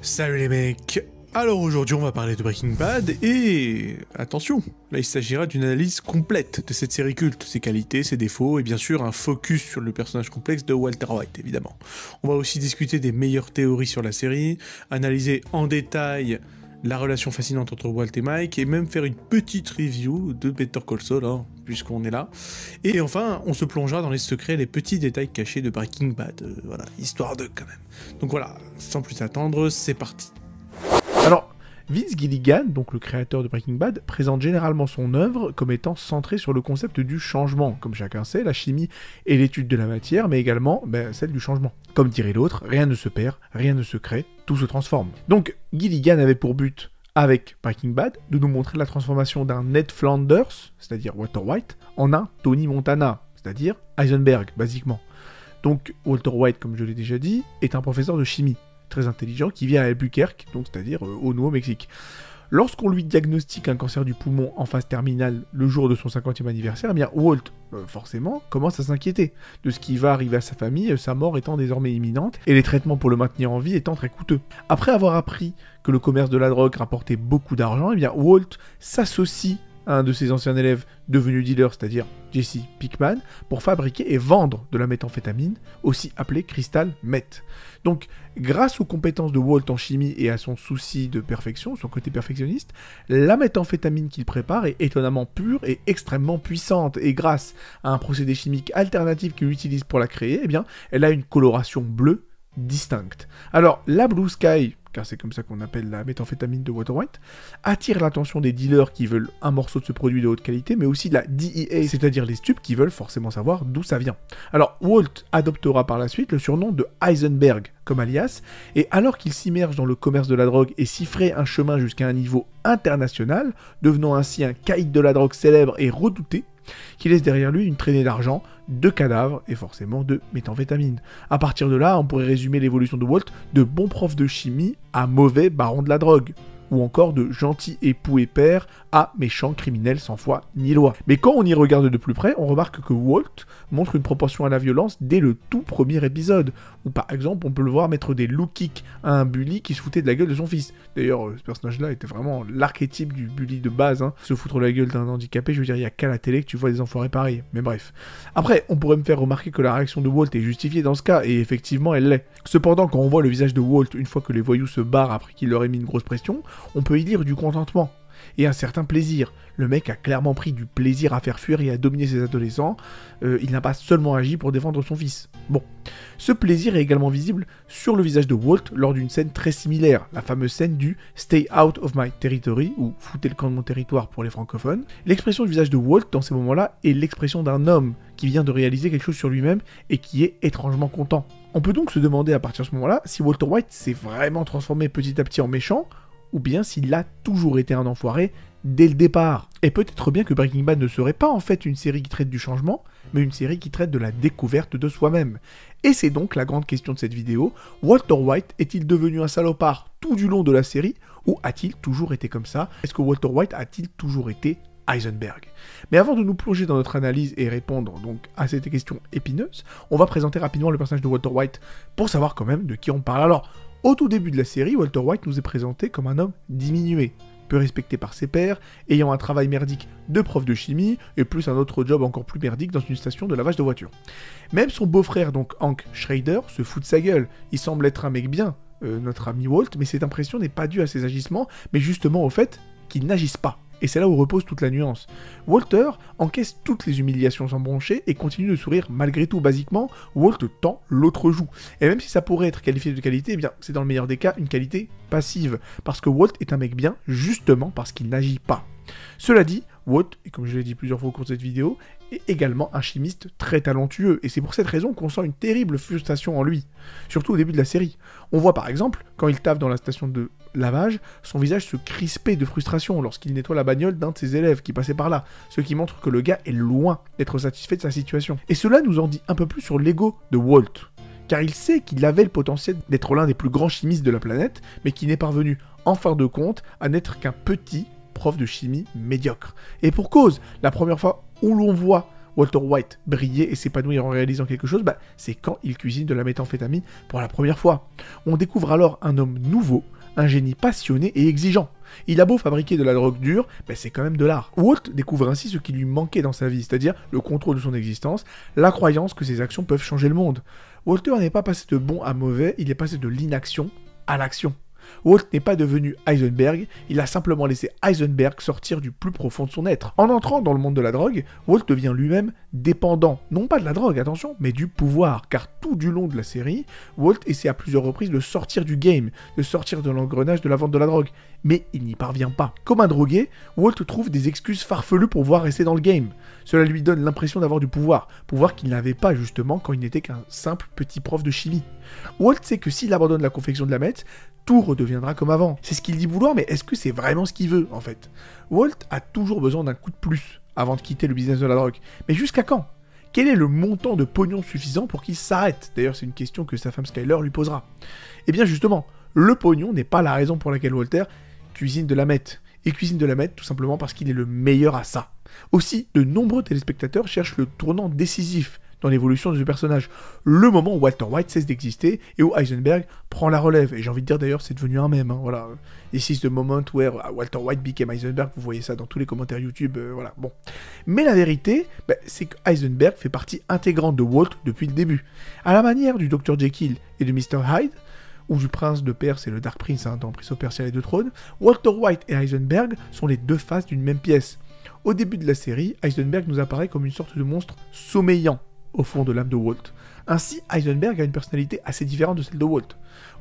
Salut les mecs. Alors aujourd'hui on va parler de Breaking Bad et... attention, là il s'agira d'une analyse complète de cette série culte, ses qualités, ses défauts et bien sûr un focus sur le personnage complexe de Walter White évidemment. On va aussi discuter des meilleures théories sur la série, analyser en détail la relation fascinante entre Walt et Mike et même faire une petite review de Better Call Saul, hein, puisqu'on est là. Et enfin, on se plongera dans les secrets, les petits détails cachés de Breaking Bad, voilà, histoire de quand même. Donc voilà, sans plus attendre, c'est parti. Alors, Vince Gilligan, donc le créateur de Breaking Bad, présente généralement son œuvre comme étant centrée sur le concept du changement. Comme chacun sait, la chimie est l'étude de la matière, mais également celle du changement. Comme dirait l'autre, rien ne se perd, rien ne se crée, tout se transforme. Donc, Gilligan avait pour but, avec Breaking Bad, de nous montrer la transformation d'un Ned Flanders, c'est-à-dire Walter White, en un Tony Montana, c'est-à-dire Heisenberg, basiquement. Donc, Walter White, comme je l'ai déjà dit, est un professeur de chimie, très intelligent, qui vit à Albuquerque, donc c'est-à-dire au Nouveau-Mexique. Lorsqu'on lui diagnostique un cancer du poumon en phase terminale le jour de son 50e anniversaire, eh bien Walt, forcément, commence à s'inquiéter de ce qui va arriver à sa famille, sa mort étant désormais imminente, et les traitements pour le maintenir en vie étant très coûteux. Après avoir appris que le commerce de la drogue rapportait beaucoup d'argent, eh bien Walt s'associe à un de ses anciens élèves devenu dealer, c'est-à-dire Jesse Pinkman, pour fabriquer et vendre de la méthamphétamine, aussi appelée Crystal Meth. Donc, grâce aux compétences de Walt en chimie et à son souci de perfection, son côté perfectionniste, la méthamphétamine qu'il prépare est étonnamment pure et extrêmement puissante, et grâce à un procédé chimique alternatif qu'il utilise pour la créer, eh bien, elle a une coloration bleue distincte. Alors, la Blue Sky, car c'est comme ça qu'on appelle la méthamphétamine de Walter White, attire l'attention des dealers qui veulent un morceau de ce produit de haute qualité, mais aussi de la DEA, c'est-à-dire les stupes qui veulent forcément savoir d'où ça vient. Alors, Walt adoptera par la suite le surnom de Heisenberg comme alias, et alors qu'il s'immerge dans le commerce de la drogue et s'y ferait un chemin jusqu'à un niveau international, devenant ainsi un caïd de la drogue célèbre et redouté, qui laisse derrière lui une traînée d'argent, de cadavres et forcément de méthamphétamine. À partir de là, on pourrait résumer l'évolution de Walt de bon prof de chimie à mauvais baron de la drogue, ou encore de gentil époux et père à méchant criminel sans foi ni loi. Mais quand on y regarde de plus près, on remarque que Walt montre une propension à la violence dès le tout premier épisode, où par exemple on peut le voir mettre des low kicks à un bully qui se foutait de la gueule de son fils. D'ailleurs, ce personnage-là était vraiment l'archétype du bully de base, hein. Se foutre la gueule d'un handicapé, je veux dire, il y a qu'à la télé que tu vois des enfoirés pareils, mais bref. Après, on pourrait me faire remarquer que la réaction de Walt est justifiée dans ce cas, et effectivement elle l'est. Cependant, quand on voit le visage de Walt une fois que les voyous se barrent après qu'il leur ait mis une grosse pression, on peut y lire du contentement et un certain plaisir. Le mec a clairement pris du plaisir à faire fuir et à dominer ses adolescents. Il n'a pas seulement agi pour défendre son fils. Bon, ce plaisir est également visible sur le visage de Walt lors d'une scène très similaire, la fameuse scène du « Stay out of my territory » ou « Foutez le camp de mon territoire » pour les francophones. L'expression du visage de Walt dans ces moments-là est l'expression d'un homme qui vient de réaliser quelque chose sur lui-même et qui est étrangement content. On peut donc se demander à partir de ce moment-là si Walter White s'est vraiment transformé petit à petit en méchant, ou bien s'il a toujours été un enfoiré dès le départ. Et peut-être bien que Breaking Bad ne serait pas en fait une série qui traite du changement, mais une série qui traite de la découverte de soi-même. Et c'est donc la grande question de cette vidéo, Walter White est-il devenu un salopard tout du long de la série, ou a-t-il toujours été comme ça? Est-ce que Walter White a-t-il toujours été Heisenberg? Mais avant de nous plonger dans notre analyse et répondre donc à cette question épineuse, on va présenter rapidement le personnage de Walter White pour savoir quand même de qui on parle. Alors, au tout début de la série, Walter White nous est présenté comme un homme diminué, peu respecté par ses pairs, ayant un travail merdique de prof de chimie, et plus un autre job encore plus merdique dans une station de lavage de voitures. Même son beau-frère, donc Hank Schrader, se fout de sa gueule. Il semble être un mec bien, notre ami Walt, mais cette impression n'est pas due à ses agissements, mais justement au fait qu'il n'agisse pas. Et c'est là où repose toute la nuance. Walter encaisse toutes les humiliations sans broncher et continue de sourire malgré tout. Basiquement, Walt tend l'autre joue. Et même si ça pourrait être qualifié de qualité, eh bien, c'est dans le meilleur des cas une qualité passive. Parce que Walt est un mec bien, justement parce qu'il n'agit pas. Cela dit, Walt, et comme je l'ai dit plusieurs fois au cours de cette vidéo, est également un chimiste très talentueux, et c'est pour cette raison qu'on sent une terrible frustration en lui, surtout au début de la série. On voit par exemple, quand il taffe dans la station de lavage, son visage se crisper de frustration lorsqu'il nettoie la bagnole d'un de ses élèves qui passait par là, ce qui montre que le gars est loin d'être satisfait de sa situation. Et cela nous en dit un peu plus sur l'ego de Walt, car il sait qu'il avait le potentiel d'être l'un des plus grands chimistes de la planète, mais qui n'est parvenu, en fin de compte, à n'être qu'un petit prof de chimie médiocre. Et pour cause, la première fois où l'on voit Walter White briller et s'épanouir en réalisant quelque chose, c'est quand il cuisine de la méthamphétamine pour la première fois. On découvre alors un homme nouveau, un génie passionné et exigeant. Il a beau fabriquer de la drogue dure, c'est quand même de l'art. Walt découvre ainsi ce qui lui manquait dans sa vie, c'est-à-dire le contrôle de son existence, la croyance que ses actions peuvent changer le monde. Walter n'est pas passé de bon à mauvais, il est passé de l'inaction à l'action. Walt n'est pas devenu Heisenberg, il a simplement laissé Heisenberg sortir du plus profond de son être. En entrant dans le monde de la drogue, Walt devient lui-même dépendant, non pas de la drogue, attention, mais du pouvoir, car tout du long de la série, Walt essaie à plusieurs reprises de sortir du game, de sortir de l'engrenage de la vente de la drogue, mais il n'y parvient pas. Comme un drogué, Walt trouve des excuses farfelues pour pouvoir rester dans le game. Cela lui donne l'impression d'avoir du pouvoir qu'il n'avait pas justement quand il n'était qu'un simple petit prof de chimie. Walt sait que s'il abandonne la confection de la meth, tout redeviendra comme avant. C'est ce qu'il dit vouloir, mais est-ce que c'est vraiment ce qu'il veut, en fait? Walt a toujours besoin d'un coup de plus avant de quitter le business de la drogue. Mais jusqu'à quand? Quel est le montant de pognon suffisant pour qu'il s'arrête? D'ailleurs, c'est une question que sa femme Skyler lui posera. Eh bien, justement, le pognon n'est pas la raison pour laquelle Walter cuisine de la meth. Il cuisine de la meth tout simplement parce qu'il est le meilleur à ça. Aussi, de nombreux téléspectateurs cherchent le tournant décisif dans l'évolution de ce personnage. Le moment où Walter White cesse d'exister et où Heisenberg prend la relève. Et j'ai envie de dire d'ailleurs, c'est devenu un mème. Voilà. This is the moment where Walter White became Heisenberg. Vous voyez ça dans tous les commentaires YouTube. Voilà. Bon. Mais la vérité, c'est que Heisenberg fait partie intégrante de Walt depuis le début. À la manière du Dr Jekyll et de Mr Hyde, ou du prince de Perse et le Dark Prince dans Prince of Persia et les deux trônes, Walter White et Heisenberg sont les deux faces d'une même pièce. Au début de la série, Heisenberg nous apparaît comme une sorte de monstre sommeillant au fond de l'âme de Walt. Ainsi, Heisenberg a une personnalité assez différente de celle de Walt.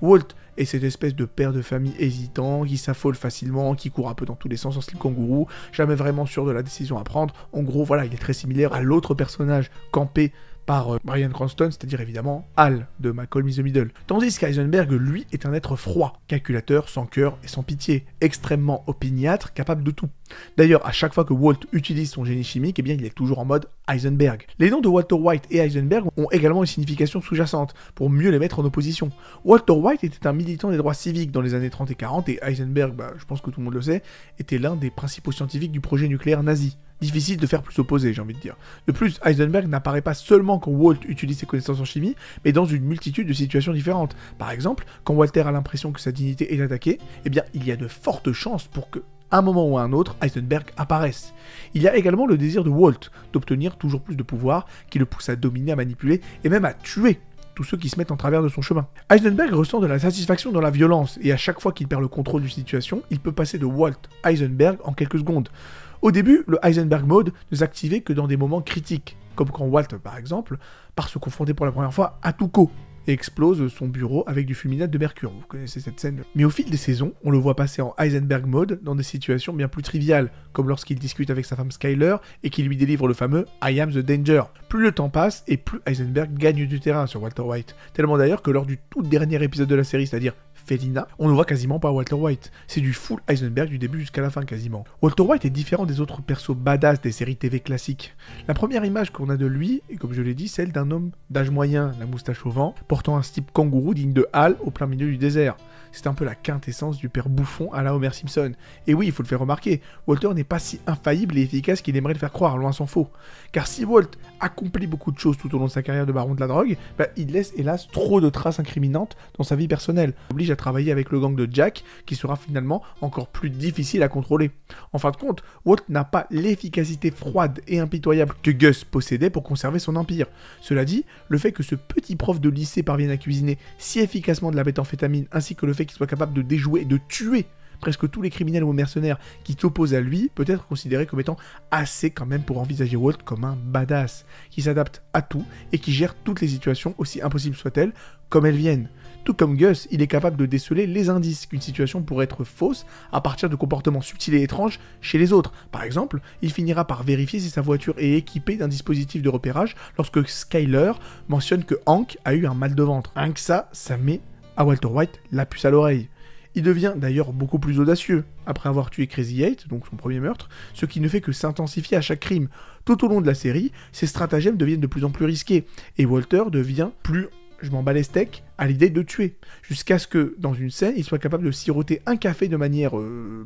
Walt est cette espèce de père de famille hésitant, qui s'affole facilement, qui court un peu dans tous les sens en slip kangourou, jamais vraiment sûr de la décision à prendre. En gros, voilà, il est très similaire à l'autre personnage campé par Bryan Cranston, c'est-à-dire évidemment Hal de Malcolm in the Middle. Tandis qu'Heisenberg, lui, est un être froid, calculateur, sans cœur et sans pitié, extrêmement opiniâtre, capable de tout. D'ailleurs, à chaque fois que Walt utilise son génie chimique, il est toujours en mode Heisenberg. Les noms de Walter White et Heisenberg ont également une signification sous-jacente, pour mieux les mettre en opposition. Walter White était un militant des droits civiques dans les années 30 et 40, et Heisenberg, je pense que tout le monde le sait, était l'un des principaux scientifiques du projet nucléaire nazi. Difficile de faire plus opposé, j'ai envie de dire. De plus, Heisenberg n'apparaît pas seulement quand Walt utilise ses connaissances en chimie, mais dans une multitude de situations différentes. Par exemple, quand Walter a l'impression que sa dignité est attaquée, il y a de fortes chances pour que, à un moment ou à un autre, Heisenberg apparaisse. Il y a également le désir de Walt d'obtenir toujours plus de pouvoir, qui le pousse à dominer, à manipuler, et même à tuer tous ceux qui se mettent en travers de son chemin. Heisenberg ressent de la satisfaction dans la violence, et à chaque fois qu'il perd le contrôle d'une situation, il peut passer de Walt à Heisenberg en quelques secondes. Au début, le Heisenberg Mode ne s'activait que dans des moments critiques, comme quand Walt, par exemple, part se confronter pour la première fois à Tuco, et explose son bureau avec du fulminate de mercure. Vous connaissez cette scène. Mais au fil des saisons, on le voit passer en Heisenberg Mode dans des situations bien plus triviales, comme lorsqu'il discute avec sa femme Skyler et qu'il lui délivre le fameux I am the danger. Plus le temps passe et plus Heisenberg gagne du terrain sur Walter White. Tellement d'ailleurs que lors du tout dernier épisode de la série, c'est-à-dire Felina, on ne voit quasiment pas Walter White. C'est du full Heisenberg du début jusqu'à la fin quasiment. Walter White est différent des autres persos badass des séries TV classiques. La première image qu'on a de lui est, comme je l'ai dit, celle d'un homme d'âge moyen, la moustache au vent, portant un slip kangourou digne de Hal au plein milieu du désert. C'est un peu la quintessence du père bouffon à la Homer Simpson. Et oui, il faut le faire remarquer, Walter n'est pas si infaillible et efficace qu'il aimerait le faire croire, loin s'en faut. Car si Walt accomplit beaucoup de choses tout au long de sa carrière de baron de la drogue, il laisse hélas trop de traces incriminantes dans sa vie personnelle. Il oblige à travailler avec le gang de Jack, qui sera finalement encore plus difficile à contrôler. En fin de compte, Walt n'a pas l'efficacité froide et impitoyable que Gus possédait pour conserver son empire. Cela dit, le fait que ce petit prof de lycée parvienne à cuisiner si efficacement de la méthamphétamine, ainsi que le fait qu'il soit capable de déjouer et de tuer presque tous les criminels ou mercenaires qui s'opposent à lui, peut être considéré comme étant assez quand même pour envisager Walt comme un badass, qui s'adapte à tout et qui gère toutes les situations, aussi impossibles soient-elles, comme elles viennent. Tout comme Gus, il est capable de déceler les indices qu'une situation pourrait être fausse à partir de comportements subtils et étranges chez les autres. Par exemple, il finira par vérifier si sa voiture est équipée d'un dispositif de repérage lorsque Skyler mentionne que Hank a eu un mal de ventre. Rien que ça met à Walter White la puce à l'oreille. Il devient d'ailleurs beaucoup plus audacieux, après avoir tué Crazy Eight, donc son premier meurtre, ce qui ne fait que s'intensifier à chaque crime. Tout au long de la série, ses stratagèmes deviennent de plus en plus risqués, et Walter devient plus je m'en bats les steaks à l'idée de tuer, jusqu'à ce que, dans une scène, il soit capable de siroter un café de manière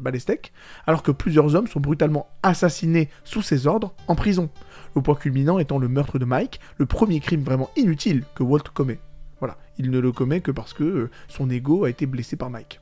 bas les steaks, alors que plusieurs hommes sont brutalement assassinés sous ses ordres en prison. le point culminant étant le meurtre de Mike, le premier crime vraiment inutile que Walt commet. Voilà, il ne le commet que parce que son ego a été blessé par Mike.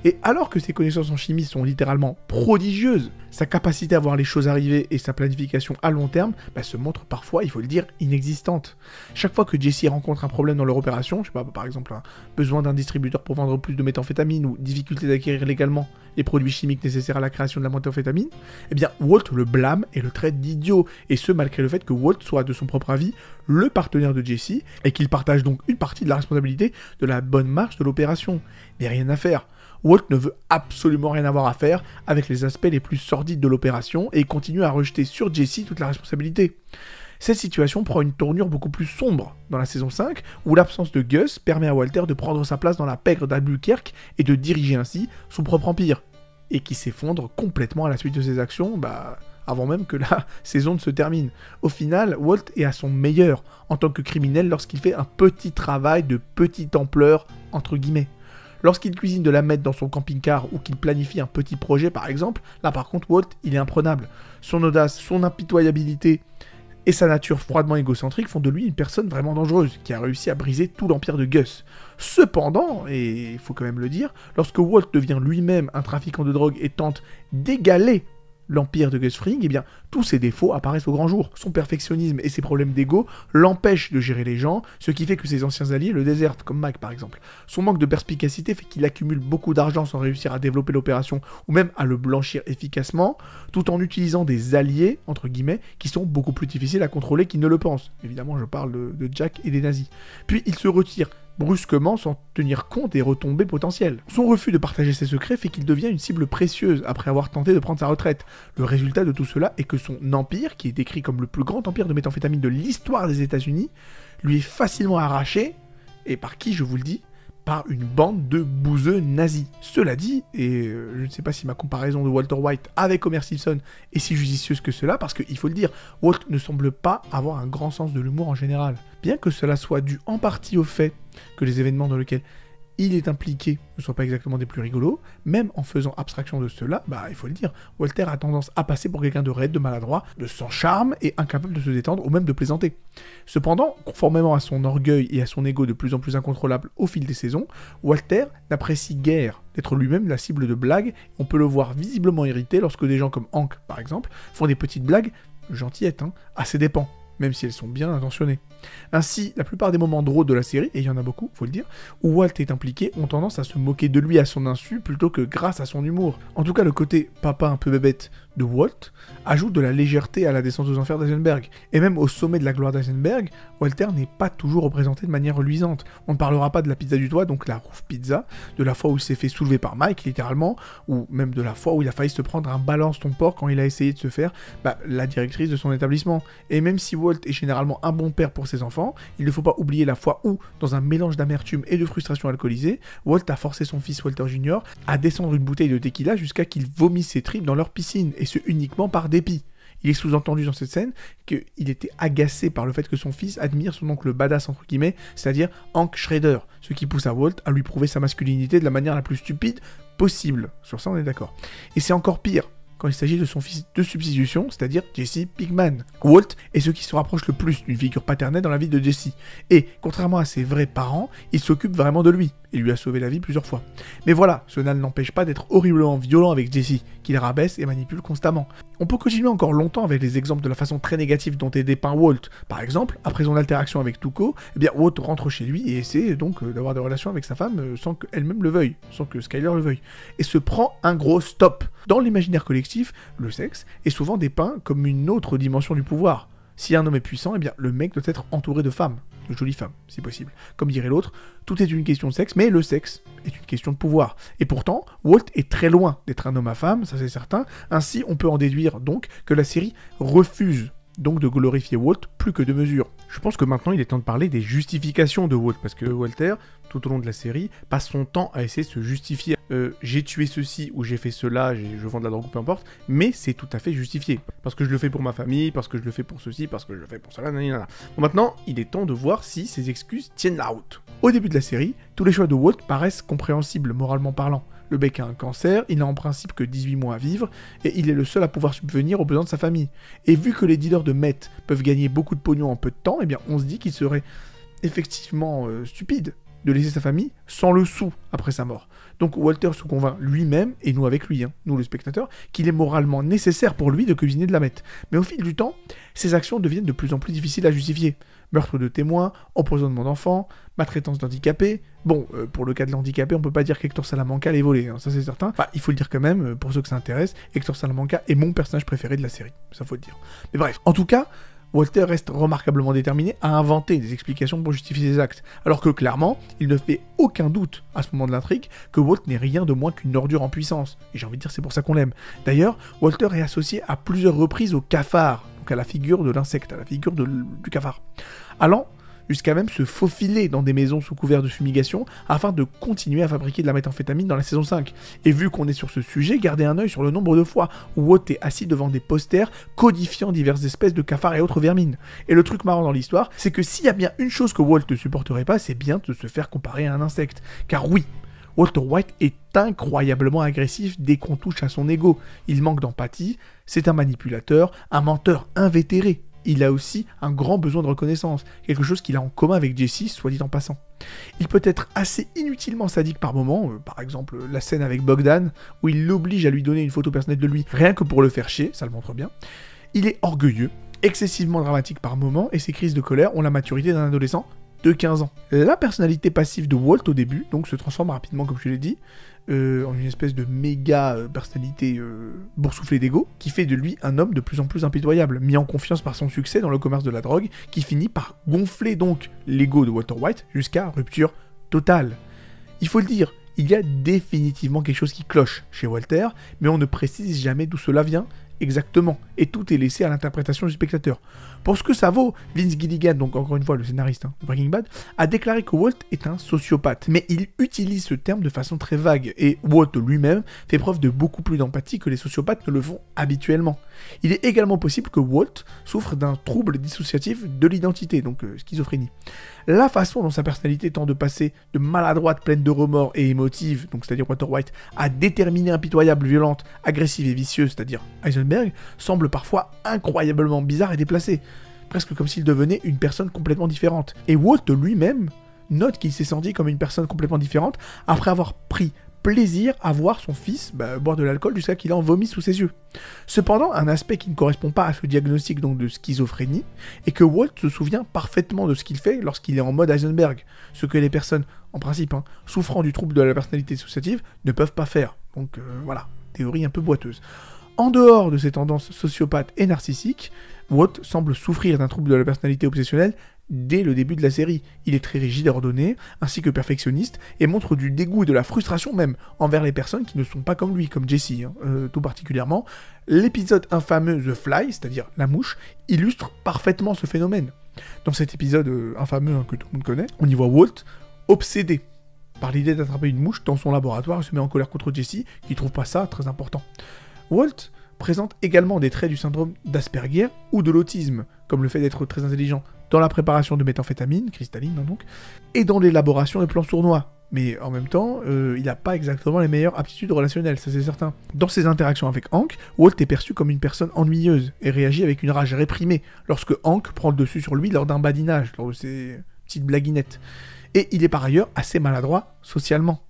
Et alors que ses connaissances en chimie sont littéralement prodigieuses, sa capacité à voir les choses arriver et sa planification à long terme se montrent parfois, il faut le dire, inexistantes. Chaque fois que Jesse rencontre un problème dans leur opération, je sais pas, par exemple, besoin d'un distributeur pour vendre plus de méthamphétamine ou difficulté d'acquérir légalement les produits chimiques nécessaires à la création de la méthamphétamine, eh bien Walt le blâme et le traite d'idiot, et ce malgré le fait que Walt soit de son propre avis le partenaire de Jesse et qu'il partage donc une partie de la responsabilité de la bonne marche de l'opération. Mais rien à faire. Walt ne veut absolument rien avoir à faire avec les aspects les plus sordides de l'opération et continue à rejeter sur Jesse toute la responsabilité. Cette situation prend une tournure beaucoup plus sombre dans la saison 5, où l'absence de Gus permet à Walter de prendre sa place dans la pègre d'Albuquerque et de diriger ainsi son propre empire, et qui s'effondre complètement à la suite de ses actions, avant même que la saison ne se termine. Au final, Walt est à son meilleur en tant que criminel lorsqu'il fait un petit travail de petite ampleur, entre guillemets. Lorsqu'il cuisine de la meth dans son camping-car ou qu'il planifie un petit projet par exemple, là par contre Walt, il est imprenable. Son audace, son impitoyabilité et sa nature froidement égocentrique font de lui une personne vraiment dangereuse, qui a réussi à briser tout l'empire de Gus. Cependant, et il faut quand même le dire, lorsque Walt devient lui-même un trafiquant de drogue et tente d'égaler l'empire de Gus Fring, eh bien, tous ses défauts apparaissent au grand jour. Son perfectionnisme et ses problèmes d'ego l'empêchent de gérer les gens, ce qui fait que ses anciens alliés le désertent, comme Mike par exemple. Son manque de perspicacité fait qu'il accumule beaucoup d'argent sans réussir à développer l'opération ou même à le blanchir efficacement, tout en utilisant des alliés, entre guillemets, qui sont beaucoup plus difficiles à contrôler qu'ils ne le pensent. Évidemment, je parle de Jack et des nazis. Puis il se retire brusquement sans tenir compte des retombées potentielles. Son refus de partager ses secrets fait qu'il devient une cible précieuse après avoir tenté de prendre sa retraite. Le résultat de tout cela est que son empire, qui est décrit comme le plus grand empire de méthamphétamine de l'histoire des États-Unis, lui est facilement arraché, et par qui, je vous le dis, par une bande de bouseux nazis. Cela dit, et je ne sais pas si ma comparaison de Walter White avec Homer Simpson est si judicieuse que cela, parce qu'il faut le dire, Walt ne semble pas avoir un grand sens de l'humour en général. Bien que cela soit dû en partie au fait que les événements dans lesquels il est impliqué ne soient pas exactement des plus rigolos, même en faisant abstraction de cela, il faut le dire, Walter a tendance à passer pour quelqu'un de raide, de maladroit, de sans charme et incapable de se détendre ou même de plaisanter. Cependant, conformément à son orgueil et à son ego de plus en plus incontrôlable au fil des saisons, Walter n'apprécie guère d'être lui-même la cible de blagues. On peut le voir visiblement irrité lorsque des gens comme Hank, par exemple, font des petites blagues, gentillettes, à ses dépens, même si elles sont bien intentionnées. Ainsi, la plupart des moments drôles de la série, et il y en a beaucoup, faut le dire, où Walt est impliqué, ont tendance à se moquer de lui à son insu plutôt que grâce à son humour. En tout cas, le côté papa un peu bébête de Walt ajoute de la légèreté à la descente aux enfers d'Eisenberg. Et même au sommet de la gloire d'Eisenberg, Walter n'est pas toujours représenté de manière reluisante. On ne parlera pas de la pizza du toit, donc la roof pizza, de la fois où il s'est fait soulever par Mike, littéralement, ou même de la fois où il a failli se prendre un balance ton porc quand il a essayé de se faire la directrice de son établissement. Et même si Walt est généralement un bon père pour ses enfants, il ne faut pas oublier la fois où, dans un mélange d'amertume et de frustration alcoolisée, Walt a forcé son fils Walter Jr. à descendre une bouteille de tequila jusqu'à qu'il vomisse ses tripes dans leur piscine, et ce uniquement par dépit. Il est sous-entendu dans cette scène qu'il était agacé par le fait que son fils admire son oncle badass entre guillemets, c'est-à-dire Hank Schrader, ce qui pousse à Walt à lui prouver sa masculinité de la manière la plus stupide possible. Sur ça on est d'accord. Et c'est encore pire quand il s'agit de son fils de substitution, c'est-à-dire Jesse Pinkman. Walt est ce qui se rapproche le plus d'une figure paternelle dans la vie de Jesse, et contrairement à ses vrais parents, il s'occupe vraiment de lui, et lui a sauvé la vie plusieurs fois. Mais voilà, cela ne l'empêche pas d'être horriblement violent avec Jesse, qu'il rabaisse et manipule constamment. On peut continuer encore longtemps avec les exemples de la façon très négative dont est dépeint Walt. Par exemple, après son alteraction avec Tuco, Walt rentre chez lui et essaie donc d'avoir des relations avec sa femme sans qu'elle-même le veuille, sans que Skyler le veuille, et se prend un gros stop. Dans l'imaginaire collectif, le sexe est souvent dépeint comme une autre dimension du pouvoir. Si un homme est puissant, le mec doit être entouré de femmes, de jolies femmes, si possible. Comme dirait l'autre, tout est une question de sexe, mais le sexe est une question de pouvoir. Et pourtant, Walt est très loin d'être un homme à femme, ça c'est certain. Ainsi, on peut en déduire donc que la série refuse donc de glorifier Walt plus que de mesure. Je pense que maintenant il est temps de parler des justifications de Walt, parce que Walter, tout au long de la série, passe son temps à essayer de se justifier. J'ai tué ceci ou j'ai fait cela, je vends de la drogue ou peu importe, mais c'est tout à fait justifié. Parce que je le fais pour ma famille, parce que je le fais pour ceci, parce que je le fais pour cela, nanana. Bon, maintenant, il est temps de voir si ces excuses tiennent la route. Au début de la série, tous les choix de Walt paraissent compréhensibles moralement parlant. Le bec a un cancer, il n'a en principe que 18 mois à vivre, et il est le seul à pouvoir subvenir aux besoins de sa famille. Et vu que les dealers de meth peuvent gagner beaucoup de pognon en peu de temps, eh bien on se dit qu'il serait effectivement stupide de laisser sa famille sans le sou après sa mort. Donc Walter se convainc lui-même, et nous avec lui, nous le spectateur, qu'il est moralement nécessaire pour lui de cuisiner de la meth. Mais au fil du temps, ses actions deviennent de plus en plus difficiles à justifier. Meurtre de témoins, empoisonnement d'enfants, maltraitance d'handicapés. Bon, pour le cas de l'handicapé, on peut pas dire qu'Hector Salamanca l'ait volé, ça c'est certain. Enfin, il faut le dire quand même, pour ceux que ça intéresse, Hector Salamanca est mon personnage préféré de la série, ça faut le dire. Mais bref, en tout cas, Walter reste remarquablement déterminé à inventer des explications pour justifier ses actes, alors que clairement, il ne fait aucun doute à ce moment de l'intrigue que Walt n'est rien de moins qu'une ordure en puissance, et j'ai envie de dire c'est pour ça qu'on l'aime. D'ailleurs, Walter est associé à plusieurs reprises au cafard, donc à la figure de l'insecte, à la figure du cafard, allant jusqu'à même se faufiler dans des maisons sous couvert de fumigation afin de continuer à fabriquer de la méthamphétamine dans la saison 5. Et vu qu'on est sur ce sujet, gardez un œil sur le nombre de fois où Walt est assis devant des posters codifiant diverses espèces de cafards et autres vermines. Et le truc marrant dans l'histoire, c'est que s'il y a bien une chose que Walt ne supporterait pas, c'est bien de se faire comparer à un insecte. Car oui, Walter White est incroyablement agressif dès qu'on touche à son ego. Il manque d'empathie, c'est un manipulateur, un menteur invétéré. Il a aussi un grand besoin de reconnaissance, quelque chose qu'il a en commun avec Jesse, soit dit en passant. Il peut être assez inutilement sadique par moments, par exemple la scène avec Bogdan, où il l'oblige à lui donner une photo personnelle de lui, rien que pour le faire chier, ça le montre bien. Il est orgueilleux, excessivement dramatique par moments, et ses crises de colère ont la maturité d'un adolescent de 15 ans. La personnalité passive de Walt au début, donc se transforme rapidement, comme je l'ai dit, en une espèce de méga personnalité boursouflée d'ego, qui fait de lui un homme de plus en plus impitoyable, mis en confiance par son succès dans le commerce de la drogue, qui finit par gonfler donc l'ego de Walter White jusqu'à rupture totale. Il faut le dire, il y a définitivement quelque chose qui cloche chez Walter, mais on ne précise jamais d'où cela vient exactement, et tout est laissé à l'interprétation du spectateur. Pour ce que ça vaut, Vince Gilligan, donc encore une fois le scénariste de Breaking Bad, a déclaré que Walt est un sociopathe, mais il utilise ce terme de façon très vague, et Walt lui-même fait preuve de beaucoup plus d'empathie que les sociopathes ne le font habituellement. Il est également possible que Walt souffre d'un trouble dissociatif de l'identité, donc schizophrénie. La façon dont sa personnalité tend de passer de maladroite, pleine de remords et émotive, donc c'est-à-dire Walter White, à déterminée, impitoyable, violente, agressive et vicieuse, c'est-à-dire Heisenberg, semble parfois incroyablement bizarre et déplacée, presque comme s'il devenait une personne complètement différente. Et Walt lui-même note qu'il s'est senti comme une personne complètement différente après avoir pris plaisir à voir son fils boire de l'alcool jusqu'à qu'il en vomisse sous ses yeux. Cependant, un aspect qui ne correspond pas à ce diagnostic donc de schizophrénie est que Walt se souvient parfaitement de ce qu'il fait lorsqu'il est en mode Heisenberg, ce que les personnes, en principe, souffrant du trouble de la personnalité dissociative, ne peuvent pas faire. Donc voilà, théorie un peu boiteuse. En dehors de ces tendances sociopathes et narcissiques, Walt semble souffrir d'un trouble de la personnalité obsessionnelle dès le début de la série. Il est très rigide et ordonné, ainsi que perfectionniste, et montre du dégoût et de la frustration même envers les personnes qui ne sont pas comme lui, comme Jesse, tout particulièrement. L'épisode infameux The Fly, c'est-à-dire la mouche, illustre parfaitement ce phénomène. Dans cet épisode infameux que tout le monde connaît, on y voit Walt obsédé par l'idée d'attraper une mouche dans son laboratoire et se met en colère contre Jesse, qui trouve pas ça très important. Walt présente également des traits du syndrome d'Asperger ou de l'autisme, comme le fait d'être très intelligent dans la préparation de méthamphétamine, cristalline donc, et dans l'élaboration de plans sournois. Mais en même temps, il n'a pas exactement les meilleures aptitudes relationnelles, ça c'est certain. Dans ses interactions avec Hank, Walt est perçu comme une personne ennuyeuse et réagit avec une rage réprimée lorsque Hank prend le dessus sur lui lors d'un badinage, lors de ses petites blaguinettes. Et il est par ailleurs assez maladroit socialement.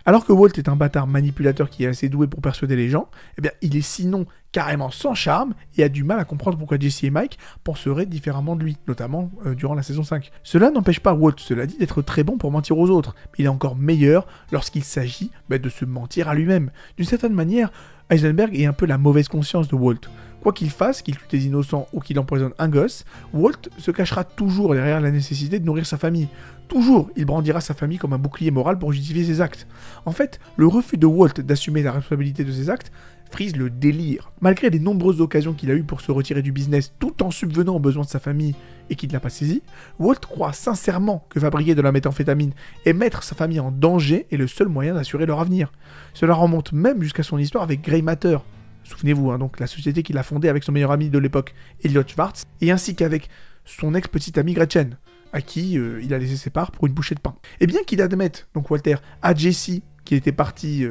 Alors que Walt est un bâtard manipulateur qui est assez doué pour persuader les gens, eh bien, il est sinon carrément sans charme et a du mal à comprendre pourquoi Jesse et Mike penseraient différemment de lui, notamment durant la saison 5. Cela n'empêche pas Walt, cela dit, d'être très bon pour mentir aux autres, mais il est encore meilleur lorsqu'il s'agit de se mentir à lui-même. D'une certaine manière, Heisenberg est un peu la mauvaise conscience de Walt. Quoi qu'il fasse, qu'il tue des innocents ou qu'il empoisonne un gosse, Walt se cachera toujours derrière la nécessité de nourrir sa famille. Toujours, il brandira sa famille comme un bouclier moral pour justifier ses actes. En fait, le refus de Walt d'assumer la responsabilité de ses actes Freeze le délire. Malgré les nombreuses occasions qu'il a eues pour se retirer du business tout en subvenant aux besoins de sa famille et qu'il ne l'a pas saisi, Walt croit sincèrement que fabriquer de la méthamphétamine et mettre sa famille en danger est le seul moyen d'assurer leur avenir. Cela remonte même jusqu'à son histoire avec Grey Matter. Souvenez-vous, donc la société qu'il a fondée avec son meilleur ami de l'époque, Elliot Schwartz, et ainsi qu'avec son ex-petite amie Gretchen, à qui il a laissé ses parts pour une bouchée de pain. Et bien qu'il admette, donc Walter, à Jesse qu'il était parti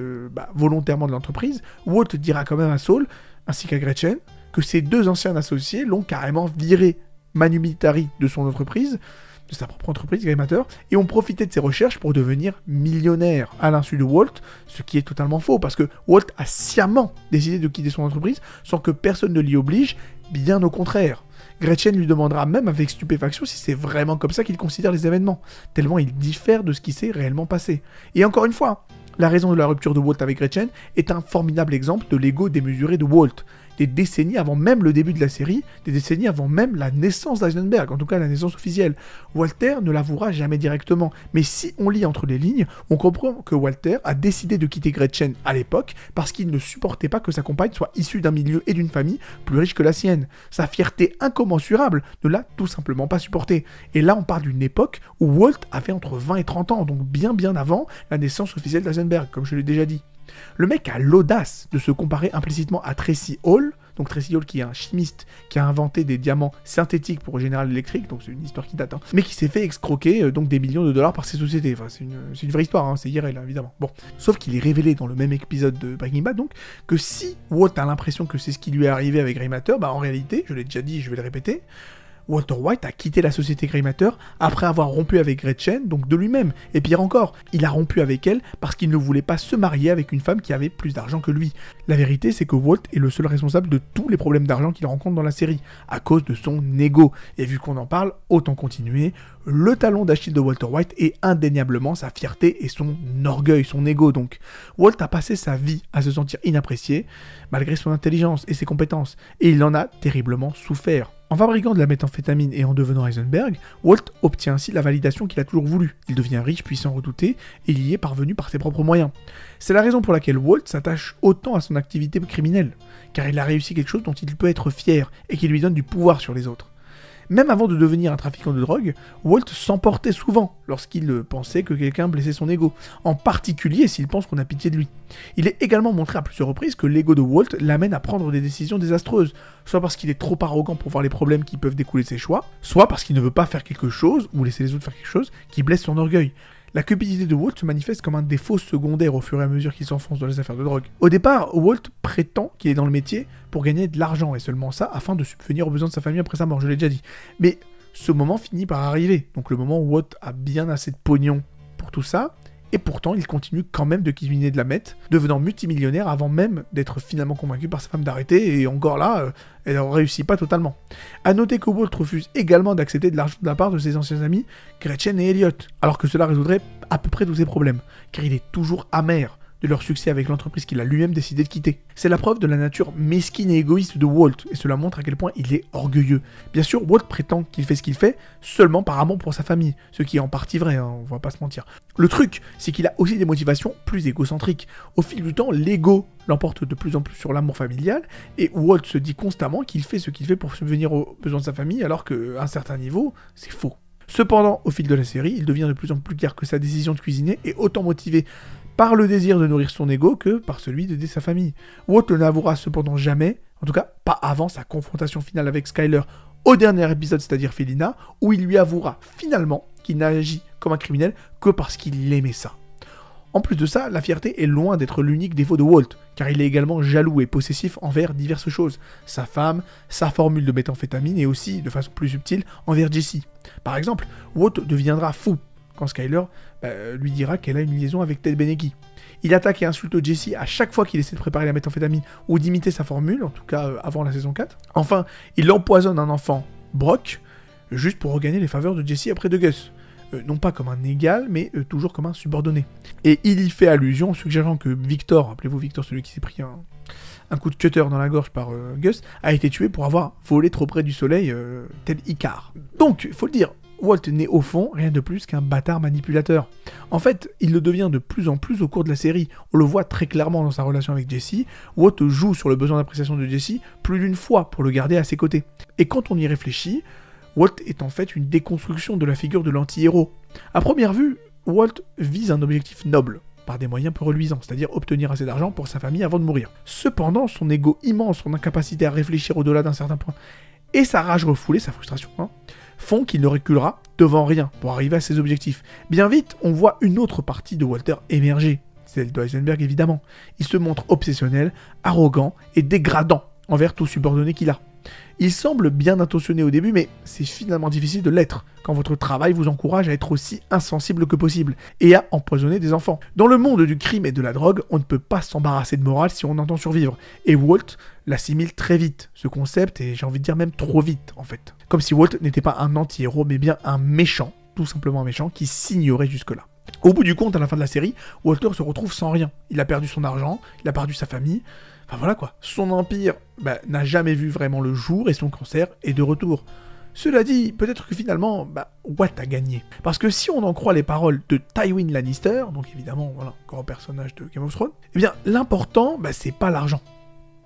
volontairement de l'entreprise, Walt dira quand même à Saul, ainsi qu'à Gretchen, que ses deux anciens associés l'ont carrément viré manu militari de son entreprise, de sa propre entreprise, Grey Matter, et ont profité de ses recherches pour devenir millionnaire à l'insu de Walt, ce qui est totalement faux, parce que Walt a sciemment décidé de quitter son entreprise sans que personne ne l'y oblige, bien au contraire. Gretchen lui demandera même avec stupéfaction si c'est vraiment comme ça qu'il considère les événements, tellement il diffère de ce qui s'est réellement passé. Et encore une fois, la raison de la rupture de Walt avec Gretchen est un formidable exemple de l'ego démesuré de Walt. Des décennies avant même le début de la série, des décennies avant même la naissance d'Eisenberg, en tout cas la naissance officielle. Walter ne l'avouera jamais directement, mais si on lit entre les lignes, on comprend que Walter a décidé de quitter Gretchen à l'époque parce qu'il ne supportait pas que sa compagne soit issue d'un milieu et d'une famille plus riche que la sienne. Sa fierté incommensurable ne l'a tout simplement pas supporté. Et là on parle d'une époque où Walt avait entre 20 et 30 ans, donc bien avant la naissance officielle d'Eisenberg, comme je l'ai déjà dit. Le mec a l'audace de se comparer implicitement à Tracy Hall, donc Tracy Hall qui est un chimiste qui a inventé des diamants synthétiques pour General Electric, donc c'est une histoire qui date, mais qui s'est fait escroquer donc des millions de dollars par ses sociétés. Enfin, c'est une vraie histoire, c'est IRL évidemment. Bon, sauf qu'il est révélé dans le même épisode de Breaking Bad, donc, que si Walt a l'impression que c'est ce qui lui est arrivé avec Grey Matter, en réalité, je l'ai déjà dit, je vais le répéter, Walter White a quitté la société Grey Matter après avoir rompu avec Gretchen, donc de lui-même. Et pire encore, il a rompu avec elle parce qu'il ne voulait pas se marier avec une femme qui avait plus d'argent que lui. La vérité, c'est que Walt est le seul responsable de tous les problèmes d'argent qu'il rencontre dans la série, à cause de son ego. Et vu qu'on en parle, autant continuer. Le talon d'Achille de Walter White est indéniablement sa fierté et son orgueil, son ego donc. Walt a passé sa vie à se sentir inapprécié, malgré son intelligence et ses compétences, et il en a terriblement souffert. En fabriquant de la méthamphétamine et en devenant Heisenberg, Walt obtient ainsi la validation qu'il a toujours voulu. Il devient riche, puissant, redouté, et il y est parvenu par ses propres moyens. C'est la raison pour laquelle Walt s'attache autant à son activité criminelle, car il a réussi quelque chose dont il peut être fier et qui lui donne du pouvoir sur les autres. Même avant de devenir un trafiquant de drogue, Walt s'emportait souvent lorsqu'il pensait que quelqu'un blessait son ego, en particulier s'il pense qu'on a pitié de lui. Il est également montré à plusieurs reprises que l'ego de Walt l'amène à prendre des décisions désastreuses, soit parce qu'il est trop arrogant pour voir les problèmes qui peuvent découler de ses choix, soit parce qu'il ne veut pas faire quelque chose, ou laisser les autres faire quelque chose, qui blesse son orgueil. La cupidité de Walt se manifeste comme un défaut secondaire au fur et à mesure qu'il s'enfonce dans les affaires de drogue. Au départ, Walt prétend qu'il est dans le métier pour gagner de l'argent, et seulement ça, afin de subvenir aux besoins de sa famille après sa mort, je l'ai déjà dit. Mais ce moment finit par arriver, donc le moment où Walt a bien assez de pognon pour tout ça, et pourtant il continue quand même de cuisiner de la meth, devenant multimillionnaire avant même d'être finalement convaincu par sa femme d'arrêter, et encore là, elle ne réussit pas totalement. A noter que Walt refuse également d'accepter de l'argent de la part de ses anciens amis, Gretchen et Elliot, alors que cela résoudrait à peu près tous ses problèmes, car il est toujours amer de leur succès avec l'entreprise qu'il a lui-même décidé de quitter. C'est la preuve de la nature mesquine et égoïste de Walt, et cela montre à quel point il est orgueilleux. Bien sûr, Walt prétend qu'il fait ce qu'il fait seulement par amour pour sa famille, ce qui est en partie vrai, on va pas se mentir. Le truc, c'est qu'il a aussi des motivations plus égocentriques. Au fil du temps, l'ego l'emporte de plus en plus sur l'amour familial, et Walt se dit constamment qu'il fait ce qu'il fait pour subvenir aux besoins de sa famille, alors qu'à un certain niveau, c'est faux. Cependant, au fil de la série, il devient de plus en plus clair que sa décision de cuisiner est autant motivée par le désir de nourrir son ego que par celui d'aider sa famille. Walt ne l'avouera cependant jamais, en tout cas pas avant sa confrontation finale avec Skyler au dernier épisode, c'est-à-dire Felina, où il lui avouera finalement qu'il n'a agi comme un criminel que parce qu'il aimait ça. En plus de ça, la fierté est loin d'être l'unique défaut de Walt, car il est également jaloux et possessif envers diverses choses. Sa femme, sa formule de méthamphétamine et aussi, de façon plus subtile, envers Jessie. Par exemple, Walt deviendra fou quand Skyler lui dira qu'elle a une liaison avec Ted Benecke. Il attaque et insulte Jessie à chaque fois qu'il essaie de préparer la méthamphétamine ou d'imiter sa formule, en tout cas avant la saison 4. Enfin, il empoisonne un enfant, Brock, juste pour regagner les faveurs de Jessie auprès de Gus. Non pas comme un égal, mais toujours comme un subordonné. Et il y fait allusion en suggérant que Victor, rappelez-vous Victor, celui qui s'est pris un coup de cutter dans la gorge par Gus, a été tué pour avoir volé trop près du soleil, tel Icar. Donc, il faut le dire, Walt n'est au fond rien de plus qu'un bâtard manipulateur. En fait, il le devient de plus en plus au cours de la série. On le voit très clairement dans sa relation avec Jesse. Walt joue sur le besoin d'appréciation de Jesse plus d'une fois pour le garder à ses côtés. Et quand on y réfléchit, Walt est en fait une déconstruction de la figure de l'anti-héros. À première vue, Walt vise un objectif noble, par des moyens peu reluisants, c'est-à-dire obtenir assez d'argent pour sa famille avant de mourir. Cependant, son ego immense, son incapacité à réfléchir au-delà d'un certain point, et sa rage refoulée, sa frustration, font qu'il ne reculera devant rien pour arriver à ses objectifs. Bien vite, on voit une autre partie de Walter émerger, celle de Heisenberg évidemment. Il se montre obsessionnel, arrogant et dégradant envers tout subordonné qu'il a. Il semble bien intentionné au début, mais c'est finalement difficile de l'être, quand votre travail vous encourage à être aussi insensible que possible, et à empoisonner des enfants. Dans le monde du crime et de la drogue, on ne peut pas s'embarrasser de morale si on entend survivre, et Walt l'assimile très vite, ce concept, et j'ai envie de dire même trop vite, en fait. Comme si Walt n'était pas un anti-héros, mais bien un méchant, tout simplement un méchant, qui s'ignorait jusque-là. Au bout du compte, à la fin de la série, Walter se retrouve sans rien. Il a perdu son argent, il a perdu sa famille. Enfin voilà quoi. Son empire n'a jamais vu vraiment le jour et son cancer est de retour. Cela dit, peut-être que finalement, Walt a gagné. Parce que si on en croit les paroles de Tywin Lannister, donc évidemment, voilà, grand personnage de Game of Thrones, eh bien, l'important, c'est pas l'argent.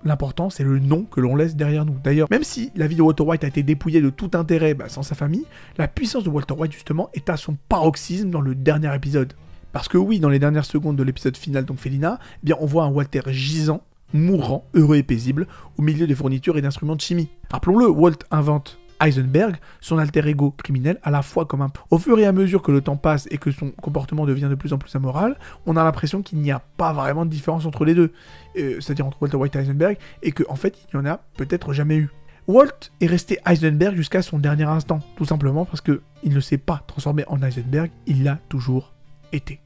L'important, c'est le nom que l'on laisse derrière nous. D'ailleurs, même si la vie de Walter White a été dépouillée de tout intérêt sans sa famille, la puissance de Walter White, justement, est à son paroxysme dans le dernier épisode. Parce que oui, dans les dernières secondes de l'épisode final, donc Felina, eh bien, on voit un Walter gisant, mourant, heureux et paisible, au milieu des fournitures et d'instruments de chimie. Rappelons-le, Walt invente Heisenberg, son alter ego criminel, à la fois comme un... Au fur et à mesure que le temps passe et que son comportement devient de plus en plus amoral, on a l'impression qu'il n'y a pas vraiment de différence entre les deux, c'est-à-dire entre Walter White et Heisenberg, et qu'en fait, il n'y en a peut-être jamais eu. Walt est resté Heisenberg jusqu'à son dernier instant, tout simplement parce qu'il ne s'est pas transformé en Heisenberg, il l'a toujours été.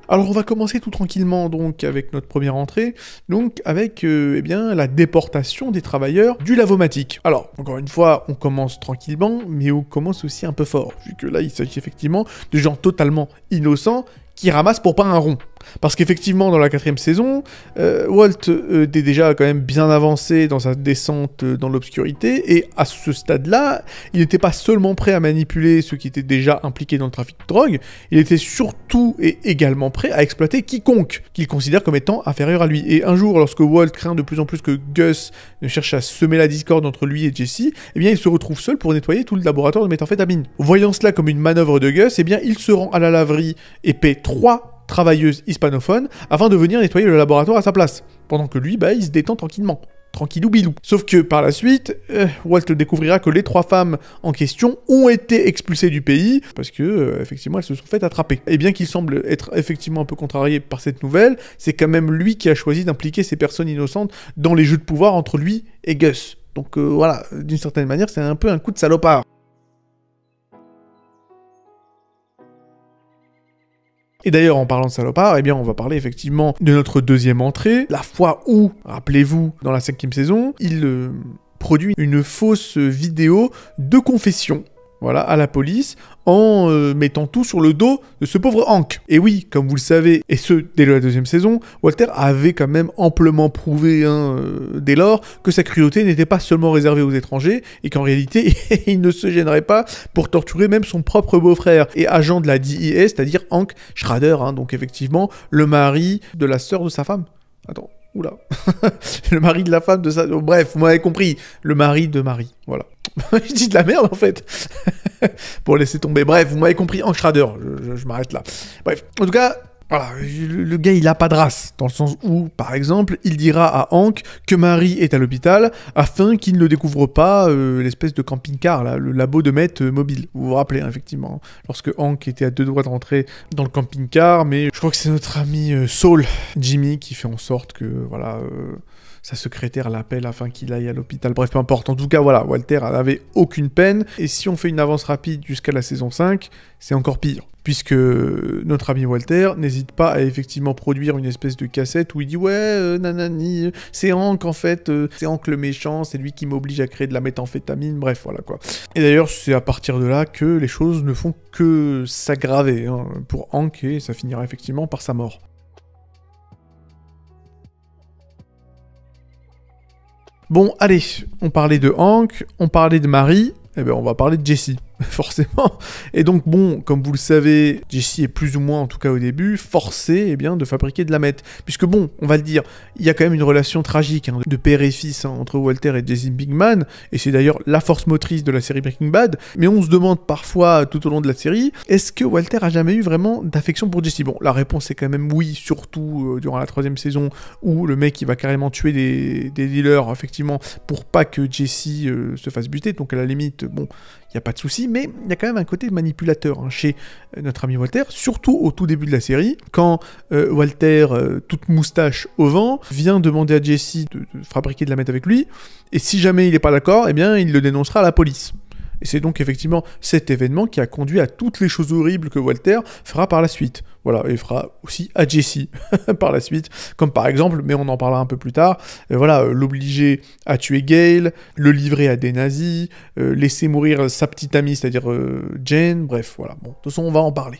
Alors on va commencer tout tranquillement donc avec notre première entrée, donc avec la déportation des travailleurs du Lavomatic. Alors encore une fois, on commence tranquillement, mais on commence aussi un peu fort, vu que là il s'agit effectivement de gens totalement innocents qui ramassent pour pas un rond. Parce qu'effectivement, dans la 4ème saison, Walt était déjà quand même bien avancé dans sa descente dans l'obscurité, et à ce stade-là, il n'était pas seulement prêt à manipuler ceux qui étaient déjà impliqués dans le trafic de drogue, il était surtout et également prêt à exploiter quiconque qu'il considère comme étant inférieur à lui. Et un jour, lorsque Walt craint de plus en plus que Gus ne cherche à semer la discorde entre lui et Jesse, eh bien il se retrouve seul pour nettoyer tout le laboratoire de méthamphétamine. Voyant cela comme une manœuvre de Gus, eh bien il se rend à la laverie et paie 3 travailleuses hispanophones afin de venir nettoyer le laboratoire à sa place, pendant que lui, il se détend tranquillement. Tranquillou bilou. Sauf que par la suite, Walt découvrira que les 3 femmes en question ont été expulsées du pays, parce que, effectivement, elles se sont fait attraper. Et bien qu'il semble être effectivement un peu contrarié par cette nouvelle, c'est quand même lui qui a choisi d'impliquer ces personnes innocentes dans les jeux de pouvoir entre lui et Gus. Donc voilà, d'une certaine manière, c'est un peu un coup de salopard. Et d'ailleurs, en parlant de salopard, eh bien, on va parler effectivement de notre deuxième entrée, la fois où, rappelez-vous, dans la 5e saison, il produit une fausse vidéo de confession, voilà, à la police, en mettant tout sur le dos de ce pauvre Hank. Et oui, comme vous le savez, et ce, dès la 2e saison, Walter avait quand même amplement prouvé, dès lors, que sa cruauté n'était pas seulement réservée aux étrangers, et qu'en réalité, il ne se gênerait pas pour torturer même son propre beau-frère, et agent de la DIA, c'est-à-dire Hank Schrader, donc effectivement, le mari de la sœur de sa femme. Attends, oula. Le mari de la femme de sa... Bref, vous m'avez compris, le mari de Marie, voilà. Je dis de la merde en fait. Pour laisser tomber. Bref, vous m'avez compris, Hank Schrader. Je m'arrête là. Bref, en tout cas, voilà, le gars il a pas de race. Dans le sens où, par exemple, il dira à Hank que Marie est à l'hôpital afin qu'il ne découvre pas l'espèce de camping-car, là, le labo de meth mobile. Vous vous rappelez, effectivement. Lorsque Hank était à 2 doigts de rentrer dans le camping-car, mais je crois que c'est notre ami Saul, Jimmy, qui fait en sorte que, voilà... sa secrétaire l'appelle afin qu'il aille à l'hôpital. Bref, peu importe. En tout cas, voilà, Walter n'avait aucune peine. Et si on fait une avance rapide jusqu'à la saison 5, c'est encore pire. Puisque notre ami Walter n'hésite pas à effectivement produire une espèce de cassette où il dit « Ouais, nanani, c'est Hank en fait, c'est Hank le méchant, c'est lui qui m'oblige à créer de la méthamphétamine. » Bref, voilà quoi. Et d'ailleurs, c'est à partir de là que les choses ne font que s'aggraver pour Hank, et ça finira effectivement par sa mort. Bon, allez, on parlait de Hank, on parlait de Marie, eh ben on va parler de Jesse, forcément. Et donc bon, comme vous le savez, Jesse est plus ou moins, en tout cas au début, forcé eh bien, de fabriquer de la meth. Puisque bon, on va le dire, il y a quand même une relation tragique de père et fils entre Walter et Jesse Pinkman, et c'est d'ailleurs la force motrice de la série Breaking Bad, mais on se demande parfois tout au long de la série, est-ce que Walter a jamais eu vraiment d'affection pour Jesse? Bon, la réponse est quand même oui, surtout durant la 3e saison, où le mec il va carrément tuer des dealers, effectivement, pour pas que Jesse se fasse buter, donc à la limite, bon, il n'y a pas de souci, mais il y a quand même un côté manipulateur chez notre ami Walter, surtout au tout début de la série, quand Walter, toute moustache au vent, vient demander à Jesse de fabriquer de la meth avec lui, et si jamais il n'est pas d'accord, eh bien il le dénoncera à la police. Et c'est donc effectivement cet événement qui a conduit à toutes les choses horribles que Walter fera par la suite. Voilà, et fera aussi à Jesse par la suite, comme par exemple, mais on en parlera un peu plus tard, l'obliger à tuer Gale, le livrer à des nazis, laisser mourir sa petite amie, c'est-à-dire Jane, bref, voilà. Bon, de toute façon, on va en parler.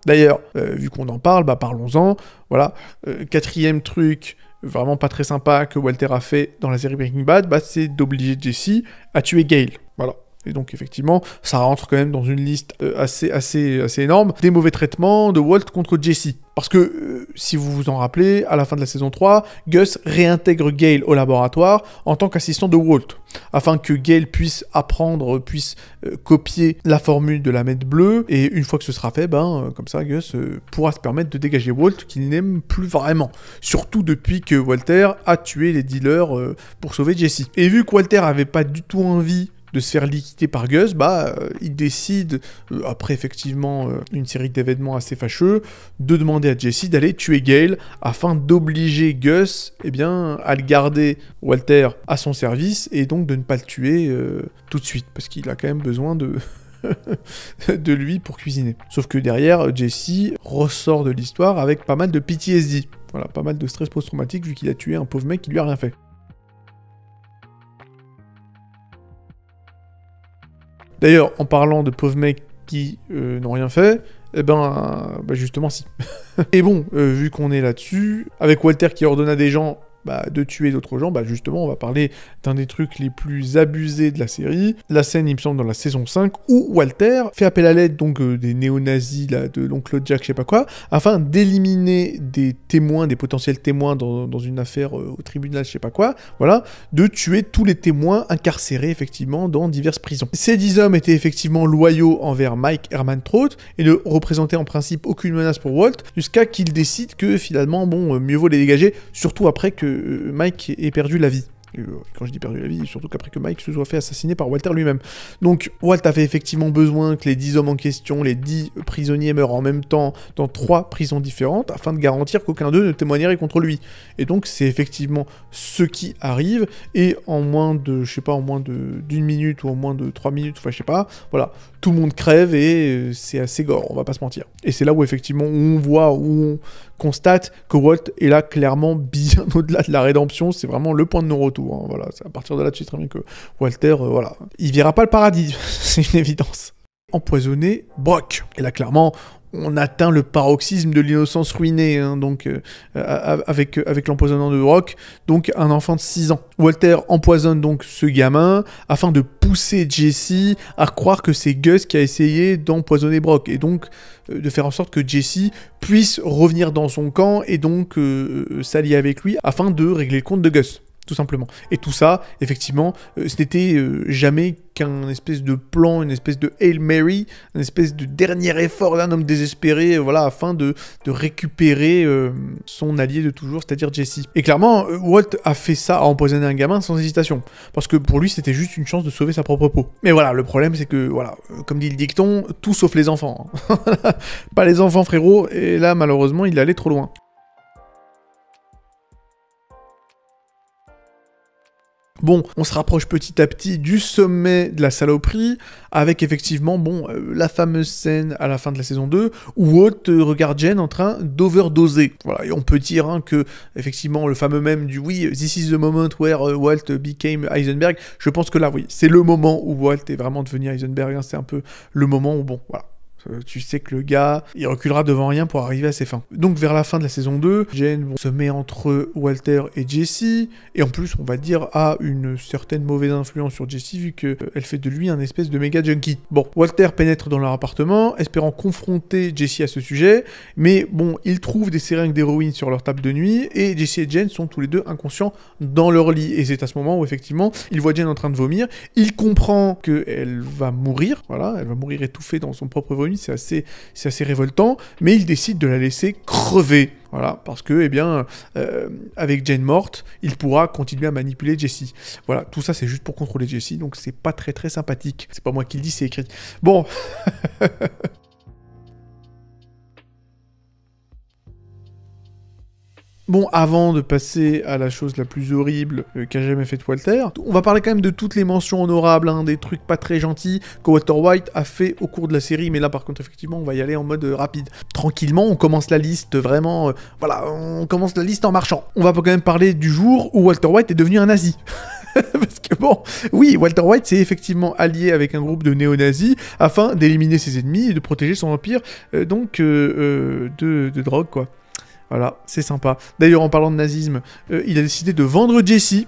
D'ailleurs, vu qu'on en parle, parlons-en. Voilà, 4e truc vraiment pas très sympa que Walter a fait dans la série Breaking Bad, c'est d'obliger Jesse à tuer Gale. Voilà. Et donc effectivement, ça rentre quand même dans une liste assez énorme des mauvais traitements de Walt contre Jesse. Parce que, si vous vous en rappelez, à la fin de la saison 3, Gus réintègre Gale au laboratoire en tant qu'assistant de Walt, afin que Gale puisse apprendre, copier la formule de la meth bleue, et une fois que ce sera fait, comme ça, Gus pourra se permettre de dégager Walt qu'il n'aime plus vraiment. Surtout depuis que Walter a tué les dealers pour sauver Jesse. Et vu que Walter avait pas du tout envie de se faire liquider par Gus, il décide, après effectivement une série d'événements assez fâcheux, de demander à Jesse d'aller tuer Gale afin d'obliger Gus à le garder, Walter, à son service, et donc de ne pas le tuer tout de suite, parce qu'il a quand même besoin de lui pour cuisiner. Sauf que derrière, Jesse ressort de l'histoire avec pas mal de PTSD. Voilà, pas mal de stress post-traumatique vu qu'il a tué un pauvre mec qui lui a rien fait. D'ailleurs, en parlant de pauvres mecs qui n'ont rien fait, justement si. Et bon, vu qu'on est là-dessus, avec Walter qui ordonne à des gens de tuer d'autres gens, justement, on va parler d'un des trucs les plus abusés de la série. La scène, il me semble, dans la saison 5, où Walter fait appel à l'aide donc des néo-nazis, là, de l'oncle Jack, je sais pas quoi, afin d'éliminer des témoins, des potentiels témoins dans une affaire au tribunal, je sais pas quoi, voilà, de tuer tous les témoins incarcérés, effectivement, dans diverses prisons. Ces 10 hommes étaient effectivement loyaux envers Mike Herman Trout, et ne représentaient en principe aucune menace pour Walt, jusqu'à qu'il décide que, finalement, mieux vaut les dégager, surtout après que Mike ait perdu la vie. Quand je dis perdu la vie, surtout qu'après que Mike se soit fait assassiner par Walter lui-même. Donc Walt avait effectivement besoin que les 10 hommes en question, les 10 prisonniers meurent en même temps dans 3 prisons différentes, afin de garantir qu'aucun d'eux ne témoignerait contre lui. Et donc c'est effectivement ce qui arrive, et en moins de, d'une minute, ou en moins de 3 minutes, voilà, tout le monde crève, et c'est assez gore, on va pas se mentir. Et c'est là où effectivement on voit, où on constate que Walt est là clairement bien au-delà de la rédemption, c'est vraiment le point de non-retour. Voilà, c'est à partir de là, tu sais très bien que Walter, il verra pas le paradis, c'est une évidence. Empoisonner Brock. Et là, clairement, on atteint le paroxysme de l'innocence ruinée, donc avec l'empoisonnement de Brock, donc un enfant de 6 ans. Walter empoisonne donc ce gamin afin de pousser Jesse à croire que c'est Gus qui a essayé d'empoisonner Brock, et donc de faire en sorte que Jesse puisse revenir dans son camp et donc s'allier avec lui afin de régler le compte de Gus. Tout simplement. Et tout ça, effectivement, ce n'était jamais qu'un espèce de plan, une espèce de Hail Mary, une espèce de dernier effort d'un homme désespéré, afin de récupérer son allié de toujours, c'est-à-dire Jesse. Et clairement, Walt a fait ça, a empoisonné un gamin sans hésitation, parce que pour lui, c'était juste une chance de sauver sa propre peau. Mais voilà, le problème, c'est que, comme dit le dicton, tout sauf les enfants. Pas les enfants, frérot, et là, malheureusement, il allait trop loin. Bon, on se rapproche petit à petit du sommet de la saloperie, avec effectivement, la fameuse scène à la fin de la saison 2, où Walt regarde Jen en train d'overdoser. Voilà, et on peut dire que, effectivement, le fameux mème du « oui, this is the moment where Walt became Heisenberg », je pense que là, oui, c'est le moment où Walt est vraiment devenu Heisenberg, c'est un peu le moment où, Tu sais que le gars, il reculera devant rien pour arriver à ses fins. Donc vers la fin de la saison 2, Jane se met entre Walter et Jesse, et en plus, on va dire, a une certaine mauvaise influence sur Jesse, vu qu'elle fait de lui un espèce de méga junkie. Bon, Walter pénètre dans leur appartement, espérant confronter Jesse à ce sujet, mais bon, il trouve des seringues d'héroïne sur leur table de nuit, et Jesse et Jane sont tous les deux inconscients dans leur lit. Et c'est à ce moment où, effectivement, il voit Jane en train de vomir, il comprend qu'elle va mourir, voilà, elle va mourir étouffée dans son propre vomi, c'est assez révoltant, mais il décide de la laisser crever. Voilà, parce que, eh bien, avec Jane morte, il pourra continuer à manipuler Jesse. Voilà, tout ça c'est juste pour contrôler Jesse, donc c'est pas très très sympathique. C'est pas moi qui le dis, c'est écrit. Bon. Bon, avant de passer à la chose la plus horrible qu'a jamais faite Walter, on va parler quand même de toutes les mentions honorables, hein, des trucs pas très gentils que Walter White a fait au cours de la série, mais là par contre effectivement on va y aller en mode rapide. Tranquillement, on commence la liste vraiment, voilà, on commence la liste en marchant. On va quand même parler du jour où Walter White est devenu un nazi. Parce que bon, oui, Walter White s'est effectivement allié avec un groupe de néo-nazis afin d'éliminer ses ennemis et de protéger son empire de drogue, quoi. Voilà, c'est sympa. D'ailleurs, en parlant de nazisme, il a décidé de vendre Jesse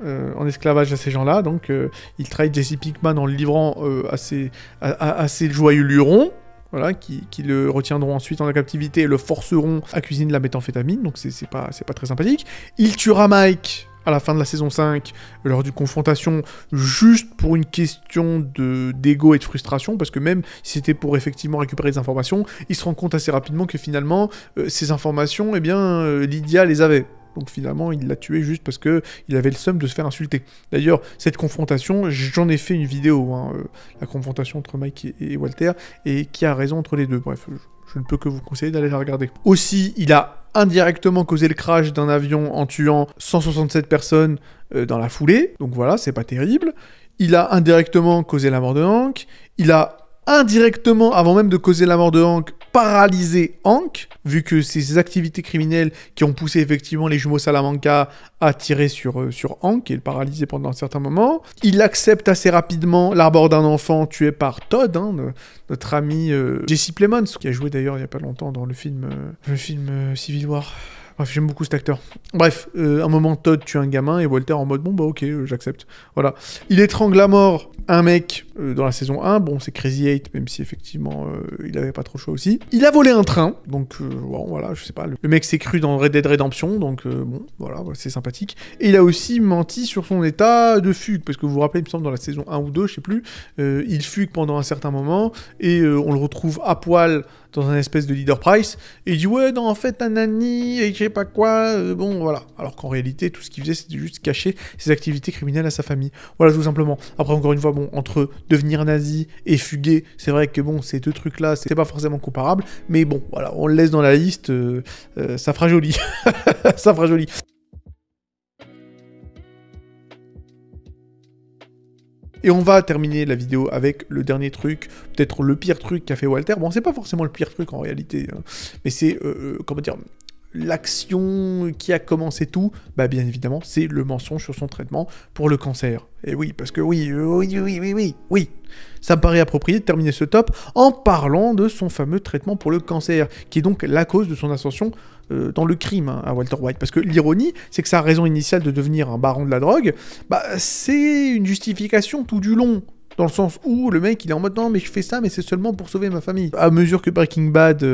en esclavage à ces gens-là. Donc, il trahit Jesse Pinkman en le livrant à ses joyeux lurons. Voilà, qui le retiendront ensuite en captivité et le forceront à cuisiner de la méthamphétamine. Donc, c'est pas très sympathique. Il tuera Mike à la fin de la saison 5, lors d'une confrontation, juste pour une question d'ego et de frustration, parce que même si c'était pour effectivement récupérer des informations, il se rend compte assez rapidement que finalement, ces informations, eh bien, Lydia les avait. Donc finalement, il l'a tué juste parce que il avait le seum de se faire insulter. D'ailleurs, cette confrontation, j'en ai fait une vidéo, hein, la confrontation entre Mike et Walter, et qui a raison entre les deux. Bref, je ne peux que vous conseiller d'aller la regarder. Aussi, il a indirectement causé le crash d'un avion en tuant 167 personnes dans la foulée. Donc voilà, c'est pas terrible. Il a indirectement causé la mort de Hank. Il a indirectement, avant même de causer la mort de Hank, paralysé Hank, vu que c'est ses activités criminelles qui ont poussé effectivement les jumeaux Salamanca à tirer sur Hank et le paralyser pendant un certain moment. Il accepte assez rapidement l'arbor d'un enfant tué par Todd, hein, notre ami Jesse Plemons, qui a joué d'ailleurs il n'y a pas longtemps dans le film Civil War. Bref, j'aime beaucoup cet acteur. Bref, un moment, Todd tue un gamin et Walter en mode bon bah ok, j'accepte. Voilà. Il étrangle à mort un mec dans la saison 1. Bon, c'est Crazy 8, même si effectivement il avait pas trop le choix aussi. Il a volé un train, donc bon voilà, je sais pas. Le mec s'est cru dans Red Dead Redemption, donc bon voilà, c'est sympathique. Et il a aussi menti sur son état de fugue, parce que vous vous rappelez, il me semble dans la saison 1 ou 2, je sais plus, il fugue pendant un certain moment et on le retrouve à poil dans un espèce de leader price, et il dit ouais non en fait nanani et je sais pas quoi, bon voilà, alors qu'en réalité tout ce qu'il faisait c'était juste cacher ses activités criminelles à sa famille, voilà tout simplement. Après encore une fois, bon, entre devenir nazi et fuguer, c'est vrai que bon, ces deux trucs là c'est pas forcément comparable, mais bon voilà, on le laisse dans la liste, ça fera joli. Ça fera joli. Et on va terminer la vidéo avec le dernier truc, peut-être le pire truc qu'a fait Walter. Bon, c'est pas forcément le pire truc en réalité, hein, mais c'est, comment dire, l'action qui a commencé tout, bah bien évidemment, c'est le mensonge sur son traitement pour le cancer. Et oui, parce que oui, ça me paraît approprié de terminer ce top en parlant de son fameux traitement pour le cancer, qui est donc la cause de son ascension dans le crime, hein, à Walter White. Parce que l'ironie, c'est que sa raison initiale de devenir un baron de la drogue, bah c'est une justification tout du long. Dans le sens où le mec il est en mode non mais je fais ça mais c'est seulement pour sauver ma famille. À mesure que Breaking Bad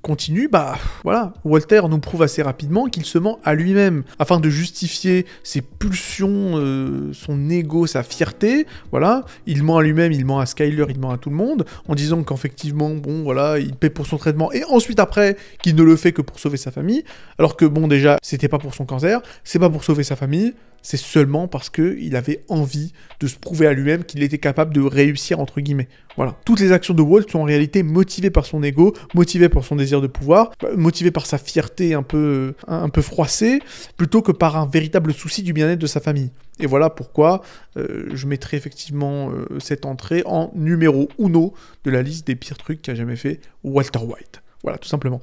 continue, bah voilà, Walter nous prouve assez rapidement qu'il se ment à lui-même afin de justifier ses pulsions, son ego, sa fierté. Voilà, il ment à lui-même, il ment à Skyler, il ment à tout le monde en disant qu'effectivement bon voilà il paie pour son traitement et ensuite après qu'il ne le fait que pour sauver sa famille. Alors que bon déjà c'était pas pour son cancer, c'est pas pour sauver sa famille. C'est seulement parce qu'il avait envie de se prouver à lui-même qu'il était capable de réussir, entre guillemets. Voilà. Toutes les actions de Walt sont en réalité motivées par son ego, motivées par son désir de pouvoir, motivées par sa fierté un peu froissée, plutôt que par un véritable souci du bien-être de sa famille. Et voilà pourquoi je mettrai effectivement cette entrée en numéro 1 de la liste des pires trucs qu'a jamais fait Walter White. Voilà, tout simplement.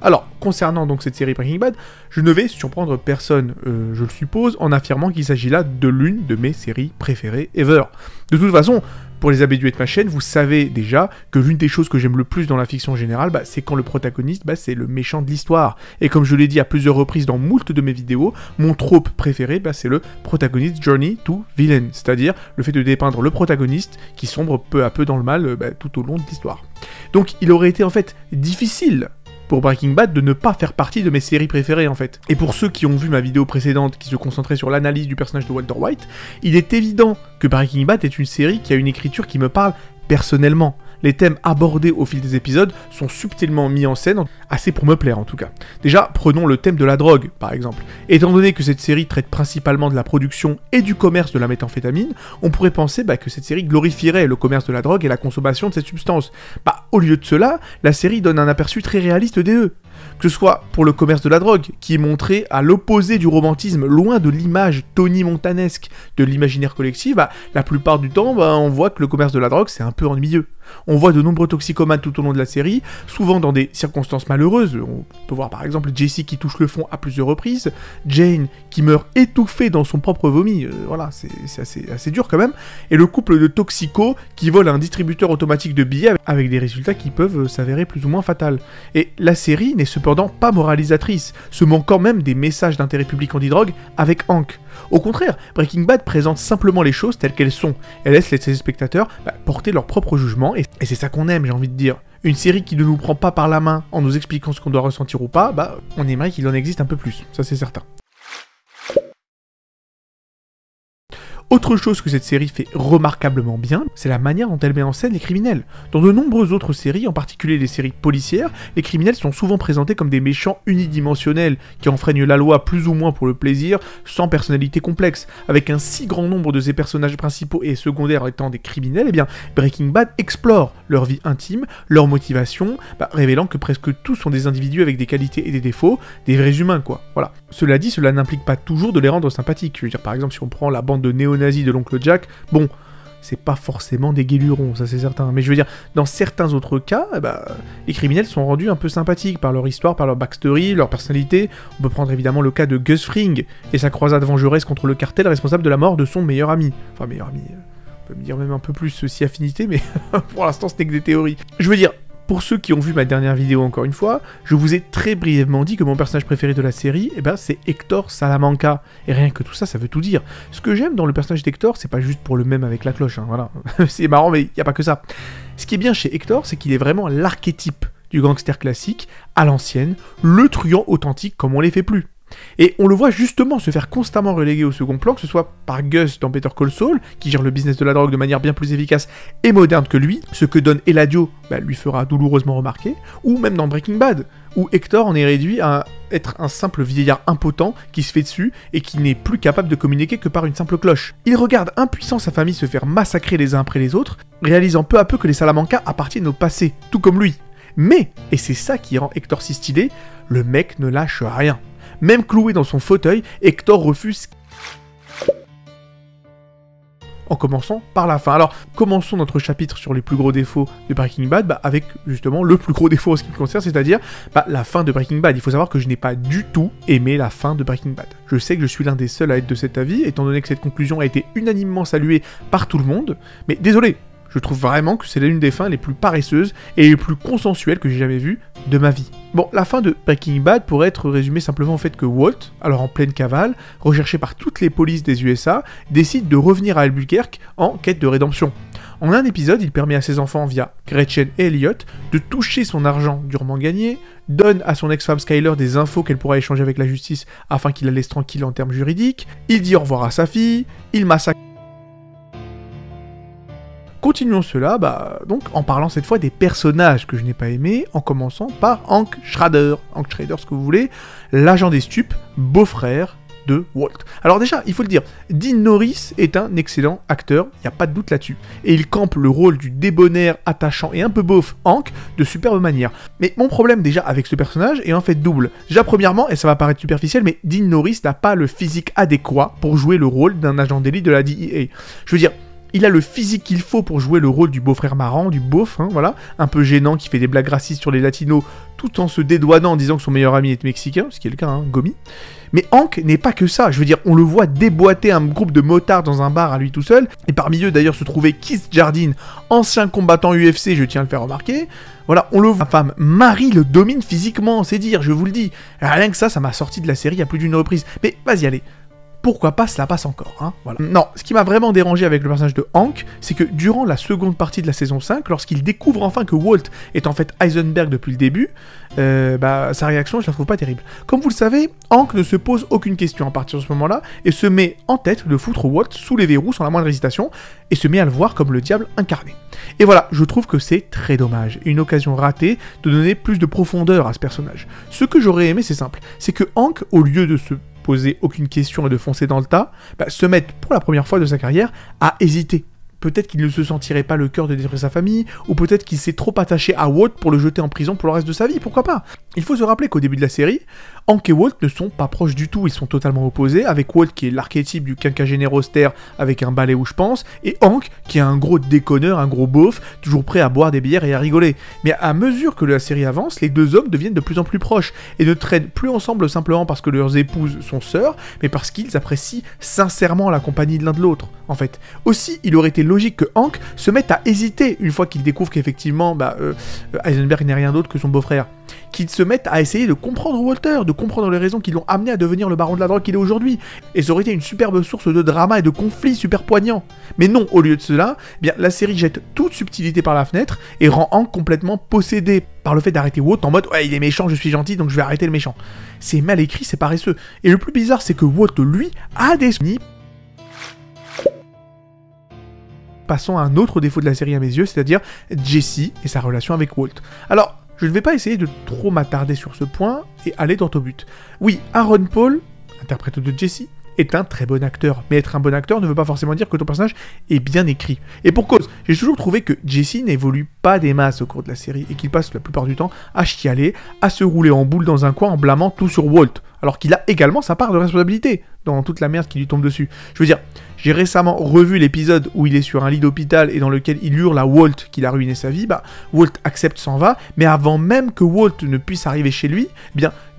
Alors, concernant donc cette série Breaking Bad, je ne vais surprendre personne, je le suppose, en affirmant qu'il s'agit là de l'une de mes séries préférées ever. De toute façon, pour les habitués de ma chaîne, vous savez déjà que l'une des choses que j'aime le plus dans la fiction générale, c'est quand le protagoniste, c'est le méchant de l'histoire. Et comme je l'ai dit à plusieurs reprises dans moult de mes vidéos, mon trope préféré, c'est le protagonist journey to villain, c'est-à-dire le fait de dépeindre le protagoniste qui sombre peu à peu dans le mal tout au long de l'histoire. Donc il aurait été en fait difficile pour Breaking Bad de ne pas faire partie de mes séries préférées en fait. Et pour ceux qui ont vu ma vidéo précédente qui se concentrait sur l'analyse du personnage de Walter White, il est évident que Breaking Bad est une série qui a une écriture qui me parle personnellement. Les thèmes abordés au fil des épisodes sont subtilement mis en scène, assez pour me plaire en tout cas. Déjà, prenons le thème de la drogue, par exemple. Étant donné que cette série traite principalement de la production et du commerce de la méthamphétamine, on pourrait penser que cette série glorifierait le commerce de la drogue et la consommation de cette substance. Au lieu de cela, la série donne un aperçu très réaliste des deux. Que ce soit pour le commerce de la drogue, qui est montré à l'opposé du romantisme, loin de l'image Tony Montanesque de l'imaginaire collectif, la plupart du temps, on voit que le commerce de la drogue, c'est un peu ennuyeux. On voit de nombreux toxicomanes tout au long de la série, souvent dans des circonstances malheureuses. On peut voir par exemple Jesse qui touche le fond à plusieurs reprises, Jane qui meurt étouffée dans son propre vomi, voilà, c'est assez dur quand même, et le couple de toxicos qui vole un distributeur automatique de billets avec des résultats qui peuvent s'avérer plus ou moins fatals. Et la série n'est cependant pas moralisatrice, se manquant même des messages d'intérêt public anti-drogue avec Hank. Au contraire, Breaking Bad présente simplement les choses telles qu'elles sont. Elle laisse les téléspectateurs porter leur propre jugement, et c'est ça qu'on aime, j'ai envie de dire. Une série qui ne nous prend pas par la main en nous expliquant ce qu'on doit ressentir ou pas, on aimerait qu'il en existe un peu plus, ça c'est certain. Autre chose que cette série fait remarquablement bien, c'est la manière dont elle met en scène les criminels. Dans de nombreuses autres séries, en particulier les séries policières, les criminels sont souvent présentés comme des méchants unidimensionnels, qui enfreignent la loi plus ou moins pour le plaisir, sans personnalité complexe. Avec un si grand nombre de ces personnages principaux et secondaires étant des criminels, Breaking Bad explore leur vie intime, leurs motivations, révélant que presque tous sont des individus avec des qualités et des défauts, des vrais humains quoi. Voilà. Cela dit, cela n'implique pas toujours de les rendre sympathiques. Je veux dire, par exemple, si on prend la bande de néo-nazis de l'oncle Jack, c'est pas forcément des guélurons, ça c'est certain. Mais je veux dire, dans certains autres cas, les criminels sont rendus un peu sympathiques par leur histoire, par leur backstory, leur personnalité. On peut prendre évidemment le cas de Gus Fring et sa croisade vengeresse contre le cartel responsable de la mort de son meilleur ami. Enfin, meilleur ami, on peut me dire même un peu plus si affinité, mais pour l'instant ce n'est que des théories. Je veux dire, pour ceux qui ont vu ma dernière vidéo encore une fois, je vous ai très brièvement dit que mon personnage préféré de la série, c'est Hector Salamanca. Et rien que tout ça, ça veut tout dire. Ce que j'aime dans le personnage d'Hector, c'est pas juste pour le même avec la cloche, voilà. C'est marrant, mais il n'y a pas que ça. Ce qui est bien chez Hector, c'est qu'il est vraiment l'archétype du gangster classique, à l'ancienne, le truand authentique comme on les fait plus. Et on le voit justement se faire constamment reléguer au second plan, que ce soit par Gus dans Better Call Saul, qui gère le business de la drogue de manière bien plus efficace et moderne que lui, ce que Don Eladio lui fera douloureusement remarquer, ou même dans Breaking Bad, où Hector en est réduit à être un simple vieillard impotent qui se fait dessus et qui n'est plus capable de communiquer que par une simple cloche. Il regarde impuissant sa famille se faire massacrer les uns après les autres, réalisant peu à peu que les Salamanca appartiennent au passé, tout comme lui. Mais, et c'est ça qui rend Hector si stylé, le mec ne lâche rien. Même cloué dans son fauteuil, Hector refuse. En commençant par la fin. Alors, commençons notre chapitre sur les plus gros défauts de Breaking Bad, avec justement le plus gros défaut en ce qui me concerne, c'est-à-dire la fin de Breaking Bad. Il faut savoir que je n'ai pas du tout aimé la fin de Breaking Bad. Je sais que je suis l'un des seuls à être de cet avis, étant donné que cette conclusion a été unanimement saluée par tout le monde, mais désolé, je trouve vraiment que c'est l'une des fins les plus paresseuses et les plus consensuelles que j'ai jamais vues de ma vie. Bon, la fin de Breaking Bad pourrait être résumée simplement au fait que Walt, alors en pleine cavale, recherché par toutes les polices des USA, décide de revenir à Albuquerque en quête de rédemption. En un épisode, il permet à ses enfants, via Gretchen et Elliot, de toucher son argent durement gagné, donne à son ex-femme Skyler des infos qu'elle pourra échanger avec la justice afin qu'il la laisse tranquille en termes juridiques, il dit au revoir à sa fille, il massacre. Continuons cela, donc en parlant cette fois des personnages que je n'ai pas aimés, en commençant par Hank Schrader, ce que vous voulez, l'agent des stupes, beau-frère de Walt. Alors déjà, il faut le dire, Dean Norris est un excellent acteur, il n'y a pas de doute là-dessus, et il campe le rôle du débonnaire, attachant et un peu beauf Hank de superbe manière. Mais mon problème déjà avec ce personnage est en fait double. Déjà premièrement, et ça va paraître superficiel, mais Dean Norris n'a pas le physique adéquat pour jouer le rôle d'un agent d'élite de la DEA. Je veux dire, Il a le physique qu'il faut pour jouer le rôle du beau-frère marrant, du beauf, hein, voilà, un peu gênant, qui fait des blagues racistes sur les latinos, tout en se dédouanant en disant que son meilleur ami est mexicain, ce qui est le cas, hein, Gomi. Mais Hank n'est pas que ça, je veux dire, on le voit déboîter un groupe de motards dans un bar à lui tout seul, et parmi eux d'ailleurs se trouvait Keith Jardine, ancien combattant UFC, je tiens à le faire remarquer. Voilà, on le voit, sa femme Marie le domine physiquement, c'est dire, je vous le dis. Rien que ça m'a sorti de la série à plus d'une reprise. Mais vas-y, allez. Pourquoi pas, cela passe encore, hein, voilà. Non, ce qui m'a vraiment dérangé avec le personnage de Hank, c'est que durant la seconde partie de la saison 5, lorsqu'il découvre enfin que Walt est en fait Heisenberg depuis le début, sa réaction, je la trouve pas terrible. Comme vous le savez, Hank ne se pose aucune question à partir de ce moment-là, et se met en tête de foutre Walt sous les verrous sans la moindre hésitation, et se met à le voir comme le diable incarné. Et voilà, je trouve que c'est très dommage, une occasion ratée de donner plus de profondeur à ce personnage. Ce que j'aurais aimé, c'est simple, c'est que Hank, au lieu de se poser aucune question et de foncer dans le tas, se mettre pour la première fois de sa carrière à hésiter. Peut-être qu'il ne se sentirait pas le cœur de détruire sa famille, ou peut-être qu'il s'est trop attaché à Walt pour le jeter en prison pour le reste de sa vie, pourquoi pas. Il faut se rappeler qu'au début de la série, Hank et Walt ne sont pas proches du tout, ils sont totalement opposés, avec Walt qui est l'archétype du quinquagénaire austère avec un balai où je pense, et Hank qui est un gros déconneur, un gros beauf, toujours prêt à boire des bières et à rigoler. Mais à mesure que la série avance, les deux hommes deviennent de plus en plus proches, et ne traînent plus ensemble simplement parce que leurs épouses sont sœurs, mais parce qu'ils apprécient sincèrement la compagnie de l'un de l'autre, en fait. Aussi, il aurait été logique que Hank se mette à hésiter une fois qu'il découvre qu'effectivement Heisenberg n'est rien d'autre que son beau-frère. Qu'il se mette à essayer de comprendre Walter, de comprendre les raisons qui l'ont amené à devenir le baron de la drogue qu'il est aujourd'hui. Et ça aurait été une superbe source de drama et de conflits super poignants. Mais non, au lieu de cela, la série jette toute subtilité par la fenêtre et rend Hank complètement possédé par le fait d'arrêter Walt en mode « Ouais, il est méchant, je suis gentil, donc je vais arrêter le méchant ». C'est mal écrit, c'est paresseux. Et le plus bizarre, c'est que Walt, lui, a des souvenirs. Passons à un autre défaut de la série à mes yeux, c'est-à-dire Jesse et sa relation avec Walt. Alors, je ne vais pas essayer de trop m'attarder sur ce point et aller droit au but. Oui, Aaron Paul, interprète de Jesse, est un très bon acteur, mais être un bon acteur ne veut pas forcément dire que ton personnage est bien écrit. Et pour cause, j'ai toujours trouvé que Jesse n'évolue pas des masses au cours de la série, et qu'il passe la plupart du temps à chialer, à se rouler en boule dans un coin en blâmant tout sur Walt, alors qu'il a également sa part de responsabilité dans toute la merde qui lui tombe dessus. Je veux dire, j'ai récemment revu l'épisode où il est sur un lit d'hôpital et dans lequel il hurle à Walt qu'il a ruiné sa vie, Walt accepte, s'en va, mais avant même que Walt ne puisse arriver chez lui,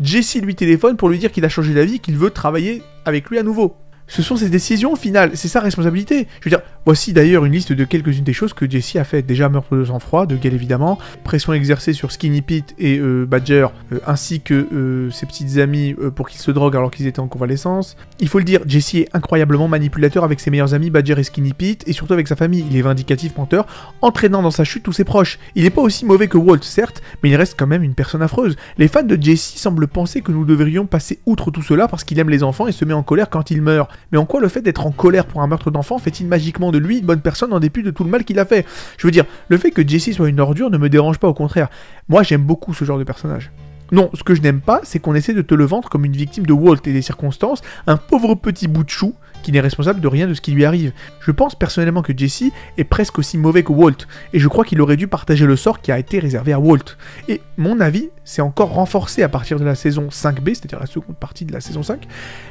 Jesse lui téléphone pour lui dire qu'il a changé d'avis et qu'il veut travailler avec lui à nouveau. Ce sont ses décisions finales, c'est sa responsabilité. Je veux dire, voici d'ailleurs une liste de quelques-unes des choses que Jesse a fait. Déjà meurtre de sang-froid, de Gale évidemment, pression exercée sur Skinny Pete et Badger, ainsi que ses petites amies pour qu'ils se droguent alors qu'ils étaient en convalescence. Il faut le dire, Jesse est incroyablement manipulateur avec ses meilleurs amis Badger et Skinny Pete, et surtout avec sa famille. Il est vindicatif, menteur, entraînant dans sa chute tous ses proches. Il n'est pas aussi mauvais que Walt, certes, mais il reste quand même une personne affreuse. Les fans de Jesse semblent penser que nous devrions passer outre tout cela parce qu'il aime les enfants et se met en colère quand il meurt. Mais en quoi le fait d'être en colère pour un meurtre d'enfant fait-il magiquement de lui une bonne personne en dépit de tout le mal qu'il a fait? Je veux dire, le fait que Jesse soit une ordure ne me dérange pas, au contraire. Moi, j'aime beaucoup ce genre de personnage. Non, ce que je n'aime pas, c'est qu'on essaie de te le vendre comme une victime de Walt et des circonstances, un pauvre petit bout de chou qui n'est responsable de rien de ce qui lui arrive. Je pense personnellement que Jesse est presque aussi mauvais que Walt, et je crois qu'il aurait dû partager le sort qui a été réservé à Walt. Et mon avis s'est encore renforcé à partir de la saison 5B, c'est-à-dire la seconde partie de la saison 5.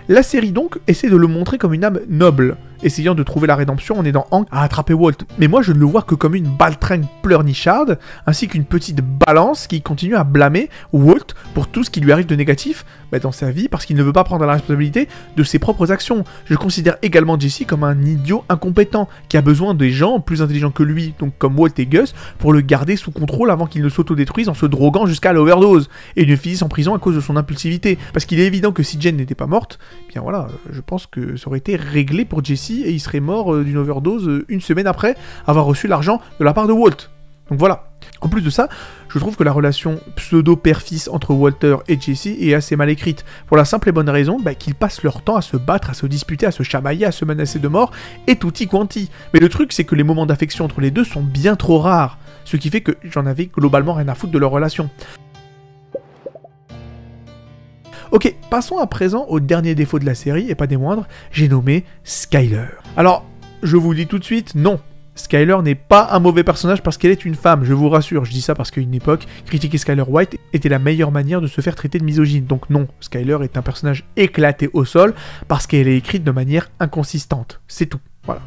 La série donc essaie de le montrer comme une âme noble, essayant de trouver la rédemption en aidant Hank à attraper Walt. Mais moi je ne le vois que comme une baltringue pleurnicharde, ainsi qu'une petite balance qui continue à blâmer Walt pour tout ce qui lui arrive de négatif dans sa vie, parce qu'il ne veut pas prendre la responsabilité de ses propres actions. Je considère également Jesse comme un idiot incompétent, qui a besoin des gens plus intelligents que lui, donc comme Walt et Gus, pour le garder sous contrôle avant qu'il ne s'autodétruise en se droguant jusqu'à l'overdose, et ne finisse en prison à cause de son impulsivité. Parce qu'il est évident que si Jen n'était pas morte, je pense que ça aurait été réglé pour Jesse, et il serait mort d'une overdose une semaine après avoir reçu l'argent de la part de Walt. Donc voilà. En plus de ça, je trouve que la relation pseudo-père-fils entre Walter et Jesse est assez mal écrite, pour la simple et bonne raison qu'ils passent leur temps à se battre, à se disputer, à se chamailler, à se menacer de mort, et tutti quanti. Mais le truc, c'est que les moments d'affection entre les deux sont bien trop rares, ce qui fait que j'en avais globalement rien à foutre de leur relation. Ok, passons à présent au dernier défaut de la série, et pas des moindres, j'ai nommé Skyler. Alors, je vous dis tout de suite, non. Skyler n'est pas un mauvais personnage parce qu'elle est une femme, je vous rassure, je dis ça parce qu'à une époque, critiquer Skyler White était la meilleure manière de se faire traiter de misogyne. Donc non, Skyler est un personnage éclaté au sol parce qu'elle est écrite de manière inconsistante, c'est tout, voilà.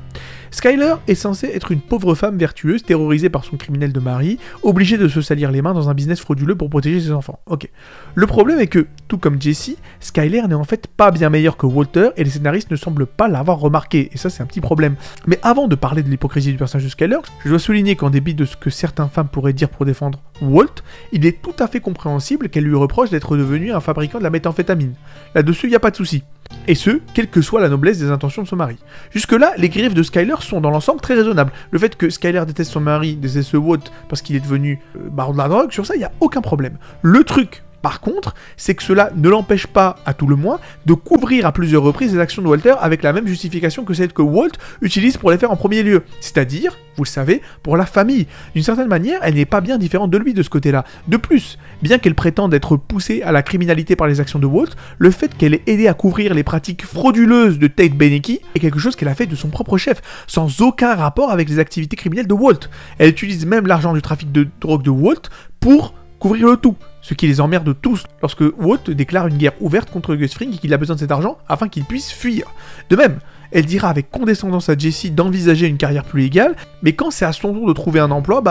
Skyler est censée être une pauvre femme vertueuse, terrorisée par son criminel de mari, obligée de se salir les mains dans un business frauduleux pour protéger ses enfants. Ok. Le problème est que, tout comme Jesse, Skyler n'est en fait pas bien meilleure que Walter et les scénaristes ne semblent pas l'avoir remarqué, et ça c'est un petit problème. Mais avant de parler de l'hypocrisie du personnage de Skyler, je dois souligner qu'en dépit de ce que certaines femmes pourraient dire pour défendre Walt, il est tout à fait compréhensible qu'elle lui reproche d'être devenu un fabricant de la méthamphétamine. Là-dessus, il n'y a pas de souci. Et ce, quelle que soit la noblesse des intentions de son mari. Jusque-là, les griefs de Skyler sont dans l'ensemble très raisonnables. Le fait que Skyler déteste son mari, déteste Walt parce qu'il est devenu baron de la drogue, sur ça, il n'y a aucun problème. Le truc, par contre, c'est que cela ne l'empêche pas, à tout le moins, de couvrir à plusieurs reprises les actions de Walter avec la même justification que celle que Walt utilise pour les faire en premier lieu. C'est-à-dire, vous le savez, pour la famille. D'une certaine manière, elle n'est pas bien différente de lui de ce côté-là. De plus, bien qu'elle prétende être poussée à la criminalité par les actions de Walt, le fait qu'elle ait aidé à couvrir les pratiques frauduleuses de Ted Benecke est quelque chose qu'elle a fait de son propre chef, sans aucun rapport avec les activités criminelles de Walt. Elle utilise même l'argent du trafic de drogue de Walt pour couvrir le tout. Ce qui les emmerde tous lorsque Walt déclare une guerre ouverte contre Gus Fring et qu'il a besoin de cet argent afin qu'il puisse fuir. De même, elle dira avec condescendance à Jesse d'envisager une carrière plus légale, mais quand c'est à son tour de trouver un emploi,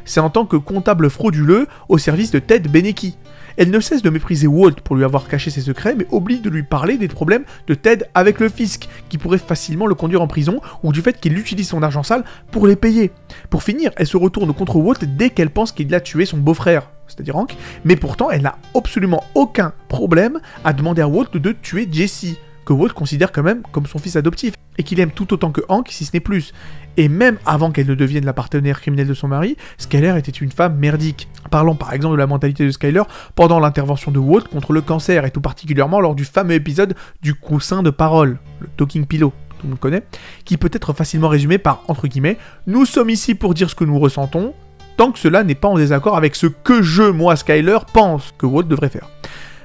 c'est en tant que comptable frauduleux au service de Ted Benecke. Elle ne cesse de mépriser Walt pour lui avoir caché ses secrets, mais oublie de lui parler des problèmes de Ted avec le fisc, qui pourrait facilement le conduire en prison, ou du fait qu'il utilise son argent sale pour les payer. Pour finir, elle se retourne contre Walt dès qu'elle pense qu'il a tué son beau-frère, c'est-à-dire Hank, mais pourtant elle n'a absolument aucun problème à demander à Walt de tuer Jesse, que Walt considère quand même comme son fils adoptif, et qu'il aime tout autant que Hank, si ce n'est plus. Et même avant qu'elle ne devienne la partenaire criminelle de son mari, Skyler était une femme merdique. Parlons par exemple de la mentalité de Skyler pendant l'intervention de Walt contre le cancer, et tout particulièrement lors du fameux épisode du coussin de parole, le Talking Pillow, tout le monde connaît, qui peut être facilement résumé par, entre guillemets, « Nous sommes ici pour dire ce que nous ressentons, tant que cela n'est pas en désaccord avec ce que moi, Skyler, pense que Walt devrait faire. »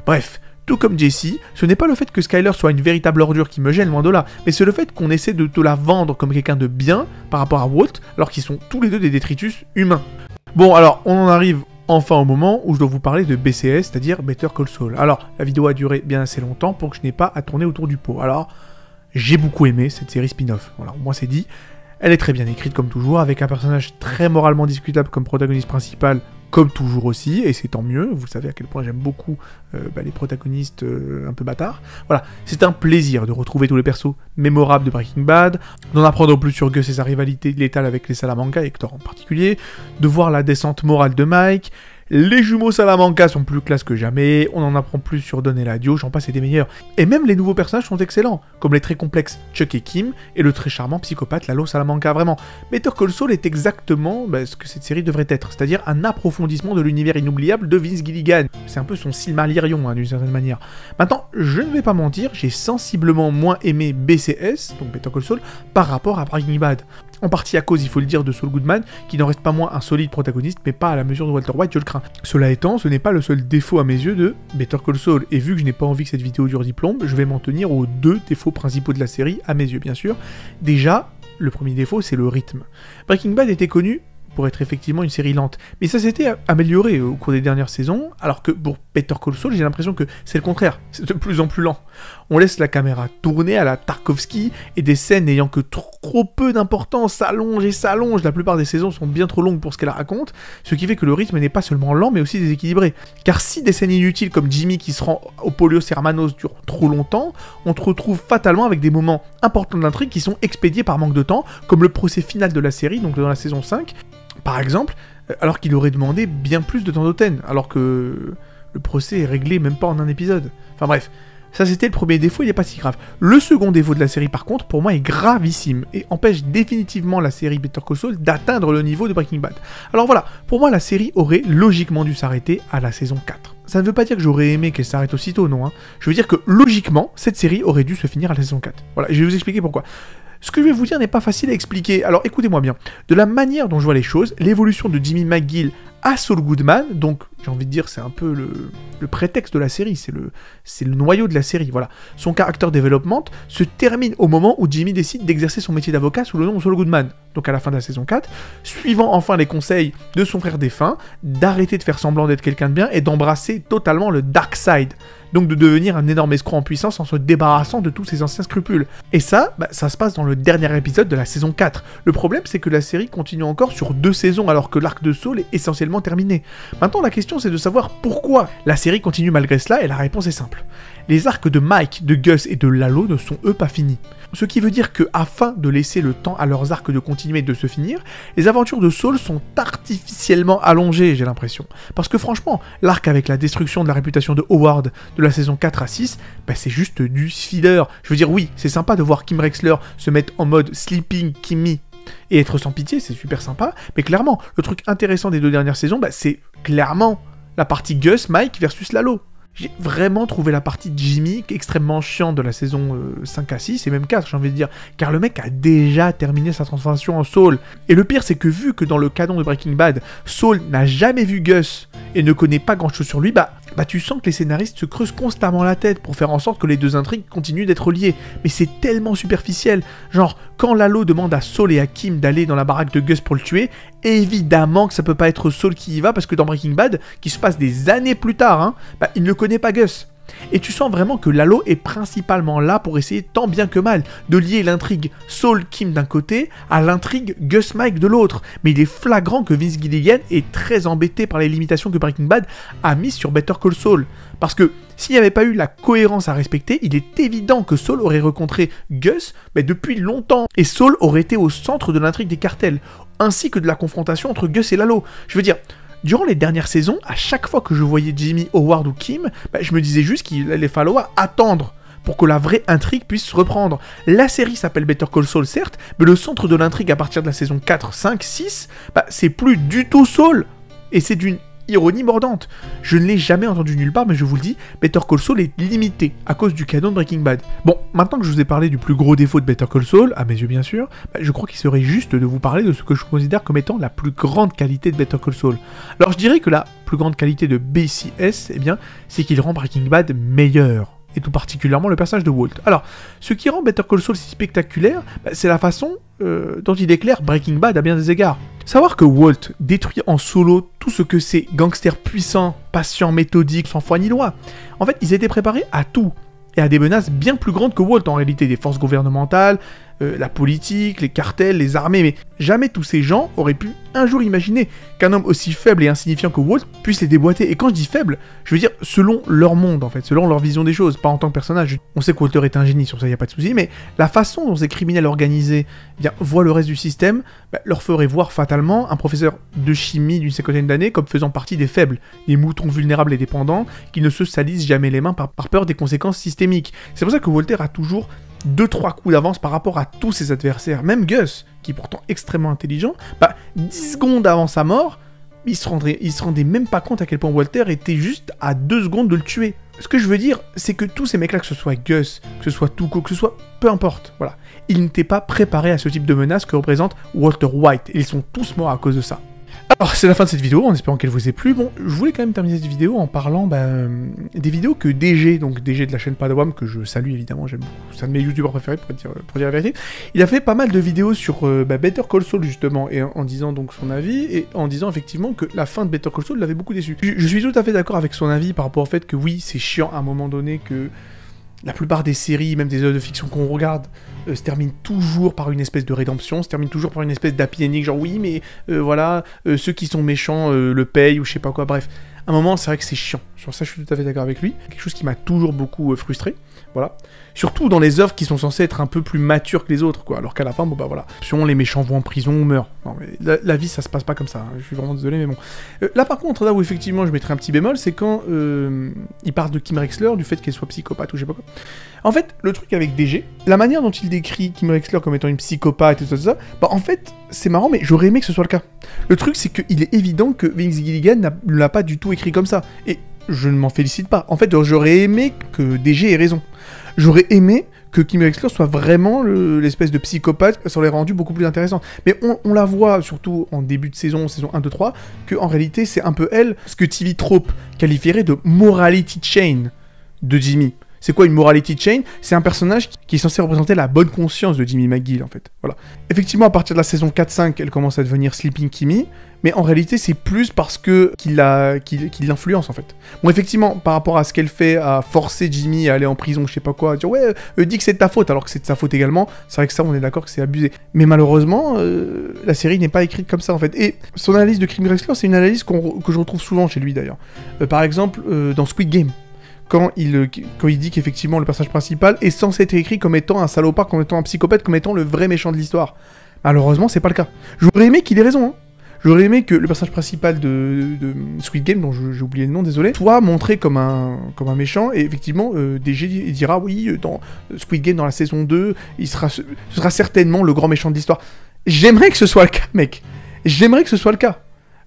Bref, tout comme Jesse, ce n'est pas le fait que Skyler soit une véritable ordure qui me gêne, loin de là, mais c'est le fait qu'on essaie de te la vendre comme quelqu'un de bien par rapport à Walt, alors qu'ils sont tous les deux des détritus humains. Bon, alors, on en arrive enfin au moment où je dois vous parler de BCS, c'est-à-dire Better Call Saul. Alors, la vidéo a duré bien assez longtemps pour que je n'ai pas à tourner autour du pot. Alors, j'ai beaucoup aimé cette série spin-off. Voilà, moi c'est dit. Elle est très bien écrite comme toujours, avec un personnage très moralement discutable comme protagoniste principal, comme toujours aussi, et c'est tant mieux, vous savez à quel point j'aime beaucoup les protagonistes un peu bâtards. Voilà, c'est un plaisir de retrouver tous les persos mémorables de Breaking Bad, d'en apprendre plus sur Gus et sa rivalité létale avec les Salamanca, et Hector en particulier, de voir la descente morale de Mike. Les jumeaux Salamanca sont plus classe que jamais, on en apprend plus sur Don et Ladio, j'en passe et des meilleurs. Et même les nouveaux personnages sont excellents, comme les très complexes Chuck et Kim, et le très charmant psychopathe Lalo Salamanca, vraiment. Better Call Saul est exactement ce que cette série devrait être, c'est-à-dire un approfondissement de l'univers inoubliable de Vince Gilligan. C'est un peu son Silmarillion, d'une certaine manière. Maintenant, je ne vais pas mentir, j'ai sensiblement moins aimé BCS, donc Better Call Saul, par rapport à Breaking Bad. En partie à cause, il faut le dire, de Saul Goodman, qui n'en reste pas moins un solide protagoniste, mais pas à la mesure de Walter White, je le crains. Cela étant, ce n'est pas le seul défaut à mes yeux de Better Call Saul, et vu que je n'ai pas envie que cette vidéo dure diplôme, je vais m'en tenir aux deux défauts principaux de la série, à mes yeux bien sûr. Déjà, le premier défaut, c'est le rythme. Breaking Bad était connu pour être effectivement une série lente, mais ça s'était amélioré au cours des dernières saisons, alors que pour Better Call Saul, j'ai l'impression que c'est le contraire, c'est de plus en plus lent. On laisse la caméra tourner à la Tarkovsky, et des scènes n'ayant que trop peu d'importance s'allongent et s'allongent, la plupart des saisons sont bien trop longues pour ce qu'elles racontent, ce qui fait que le rythme n'est pas seulement lent, mais aussi déséquilibré. Car si des scènes inutiles comme Jimmy qui se rend au Polios Hermanos durent trop longtemps, on te retrouve fatalement avec des moments importants de l'intrigue qui sont expédiés par manque de temps, comme le procès final de la série, donc dans la saison 5, par exemple, alors qu'il aurait demandé bien plus de temps d'antenne, alors que le procès est réglé même pas en un épisode. Enfin bref, ça c'était le premier défaut, il n'est pas si grave. Le second défaut de la série par contre, pour moi, est gravissime, et empêche définitivement la série Better Call Saul d'atteindre le niveau de Breaking Bad. Alors voilà, pour moi la série aurait logiquement dû s'arrêter à la saison 4. Ça ne veut pas dire que j'aurais aimé qu'elle s'arrête aussitôt, non, hein. Je veux dire que logiquement, cette série aurait dû se finir à la saison 4. Voilà, je vais vous expliquer pourquoi. Ce que je vais vous dire n'est pas facile à expliquer, alors écoutez-moi bien. De la manière dont je vois les choses, l'évolution de Jimmy McGill à Saul Goodman, donc j'ai envie de dire c'est un peu le prétexte de la série, c'est le noyau de la série, voilà. Son character development se termine au moment où Jimmy décide d'exercer son métier d'avocat sous le nom de Saul Goodman, donc à la fin de la saison 4, suivant enfin les conseils de son frère défunt, d'arrêter de faire semblant d'être quelqu'un de bien et d'embrasser totalement le dark side. donc de devenir un énorme escroc en puissance en se débarrassant de tous ses anciens scrupules. Et ça, ça se passe dans le dernier épisode de la saison 4. Le problème, c'est que la série continue encore sur 2 saisons alors que l'arc de Saul est essentiellement terminé. Maintenant, la question c'est de savoir pourquoi la série continue malgré cela, et la réponse est simple. Les arcs de Mike, de Gus et de Lalo ne sont eux pas finis. Ce qui veut dire que, afin de laisser le temps à leurs arcs de continuer de se finir, les aventures de Saul sont artificiellement allongées, j'ai l'impression. Parce que franchement, l'arc avec la destruction de la réputation de Howard de la saison 4 à 6, c'est juste du filler. Je veux dire, oui, c'est sympa de voir Kim Rexler se mettre en mode Sleeping Kimmy et être sans pitié, c'est super sympa, mais clairement, le truc intéressant des 2 dernières saisons, c'est clairement la partie Gus, Mike versus Lalo. J'ai vraiment trouvé la partie de Jimmy extrêmement chiante de la saison 5 à 6, et même 4, j'ai envie de dire, car le mec a déjà terminé sa transformation en Saul. Et le pire, c'est que vu que dans le canon de Breaking Bad, Saul n'a jamais vu Gus et ne connaît pas grand chose sur lui, tu sens que les scénaristes se creusent constamment la tête pour faire en sorte que les 2 intrigues continuent d'être liées. Mais c'est tellement superficiel. Genre, quand Lalo demande à Saul et à Kim d'aller dans la baraque de Gus pour le tuer, évidemment que ça peut pas être Saul qui y va, parce que dans Breaking Bad, qui se passe des années plus tard, il ne connaît pas Gus. Et tu sens vraiment que Lalo est principalement là pour essayer tant bien que mal de lier l'intrigue Saul-Kim d'un côté à l'intrigue Gus-Mike de l'autre. Mais il est flagrant que Vince Gilligan est très embêté par les limitations que Breaking Bad a mises sur Better Call Saul. Parce que s'il n'y avait pas eu la cohérence à respecter, il est évident que Saul aurait rencontré Gus depuis longtemps. Et Saul aurait été au centre de l'intrigue des cartels, ainsi que de la confrontation entre Gus et Lalo. Je veux dire... Durant les dernières saisons, à chaque fois que je voyais Jimmy, Howard ou Kim, je me disais juste qu'il allait falloir attendre pour que la vraie intrigue puisse se reprendre. La série s'appelle Better Call Saul, certes, mais le centre de l'intrigue à partir de la saison 4, 5, 6, c'est plus du tout Saul. Et c'est d'une ironie mordante. Je ne l'ai jamais entendu nulle part, mais je vous le dis, Better Call Saul est limité à cause du canon de Breaking Bad. Bon, maintenant que je vous ai parlé du plus gros défaut de Better Call Saul, à mes yeux bien sûr, je crois qu'il serait juste de vous parler de ce que je considère comme étant la plus grande qualité de Better Call Saul. Alors je dirais que la plus grande qualité de BCS, c'est qu'il rend Breaking Bad meilleur. Et tout particulièrement le personnage de Walt. Alors, ce qui rend Better Call Saul si spectaculaire, c'est la façon dont il éclaire Breaking Bad à bien des égards. Savoir que Walt détruit en solo tout ce que c'est gangster puissant, patient, méthodique, sans foi ni loi. En fait, ils étaient préparés à tout. Et à des menaces bien plus grandes que Walt en réalité, des forces gouvernementales, la politique, les cartels, les armées, mais jamais tous ces gens auraient pu un jour imaginer qu'un homme aussi faible et insignifiant que Walt puisse les déboîter. Et quand je dis faible, je veux dire selon leur monde en fait, selon leur vision des choses, pas en tant que personnage. On sait que Walter est un génie, sur ça il n'y a pas de souci, mais la façon dont ces criminels organisés voient le reste du système leur ferait voir fatalement un professeur de chimie d'une cinquantaine d'années comme faisant partie des faibles, des moutons vulnérables et dépendants qui ne se salissent jamais les mains par peur des conséquences systémiques. C'est pour ça que Walter a toujours 2-3 coups d'avance par rapport à tous ses adversaires. Même Gus, qui est pourtant extrêmement intelligent, 10 secondes avant sa mort, il se rendait même pas compte à quel point Walter était juste à 2 secondes de le tuer. Ce que je veux dire, c'est que tous ces mecs-là, que ce soit Gus, que ce soit Tuco, que ce soit... peu importe, voilà. Ils n'étaient pas préparés à ce type de menace que représente Walter White, et ils sont tous morts à cause de ça. Alors, c'est la fin de cette vidéo, en espérant qu'elle vous ait plu. Bon, je voulais quand même terminer cette vidéo en parlant des vidéos que DG, donc DG de la chaîne Padawam, que je salue évidemment, j'aime beaucoup, c'est un de mes youtubeurs préférés pour dire la vérité. Il a fait pas mal de vidéos sur Better Call Saul justement, et en disant donc son avis, et en disant effectivement que la fin de Better Call Saul l'avait beaucoup déçu. Je suis tout à fait d'accord avec son avis par rapport au fait que oui, c'est chiant à un moment donné que la plupart des séries, même des œuvres de fiction qu'on regarde, se terminent toujours par une espèce de rédemption, se terminent toujours par une espèce d'happy ending, genre oui, mais voilà, ceux qui sont méchants le payent, ou je sais pas quoi, bref. À un moment, c'est vrai que c'est chiant. Sur ça, je suis tout à fait d'accord avec lui. Quelque chose qui m'a toujours beaucoup frustré, voilà. Surtout dans les œuvres qui sont censées être un peu plus matures que les autres, quoi. Alors qu'à la fin, bon bah voilà, les méchants vont en prison ou meurent. Non mais la vie, ça se passe pas comme ça, hein. Je suis vraiment désolé, mais bon. Là par contre, là où effectivement je mettrais un petit bémol, c'est quand il parle de Kim Rexler, du fait qu'elle soit psychopathe ou je sais pas quoi. En fait, le truc avec DG, la manière dont il décrit Kim Rexler comme étant une psychopathe et tout ça, en fait, c'est marrant, mais j'aurais aimé que ce soit le cas. Le truc, c'est qu'il est évident que Vince Gilligan ne l'a pas du tout écrit comme ça. Et je ne m'en félicite pas. En fait, j'aurais aimé que DG ait raison. J'aurais aimé que Kim Rexler soit vraiment l'espèce de psychopathe, ça aurait rendu beaucoup plus intéressant. Mais on la voit, surtout en début de saison 1, 2, 3, qu'en réalité, c'est un peu elle, ce que TV Trope qualifierait de morality chain de Jimmy. C'est quoi une morality chain? C'est un personnage qui est censé représenter la bonne conscience de Jimmy McGill, en fait. Voilà. Effectivement, à partir de la saison 4-5, elle commence à devenir Sleeping Kimmy, mais en réalité, c'est plus parce que qu'il l'influence, en fait. Bon, effectivement, par rapport à ce qu'elle fait, à forcer Jimmy à aller en prison, je sais pas quoi, à dire « Ouais, dis que c'est de ta faute », alors que c'est de sa faute également, c'est vrai que ça, on est d'accord que c'est abusé. Mais malheureusement, la série n'est pas écrite comme ça, en fait. Et son analyse de Kim Wexler, c'est une analyse que je retrouve souvent chez lui, d'ailleurs. Par exemple, dans Squid Game. Quand il dit qu'effectivement le personnage principal est censé être écrit comme étant un salopard, comme étant un psychopathe, comme étant le vrai méchant de l'histoire. Malheureusement, c'est pas le cas. J'aurais aimé qu'il ait raison, hein. J'aurais aimé que le personnage principal de Squid Game, dont j'ai oublié le nom, désolé, soit montré comme un méchant, et effectivement, DG dira, oui, dans Squid Game, dans la saison 2, ce sera certainement le grand méchant de l'histoire. J'aimerais que ce soit le cas, mec. J'aimerais que ce soit le cas.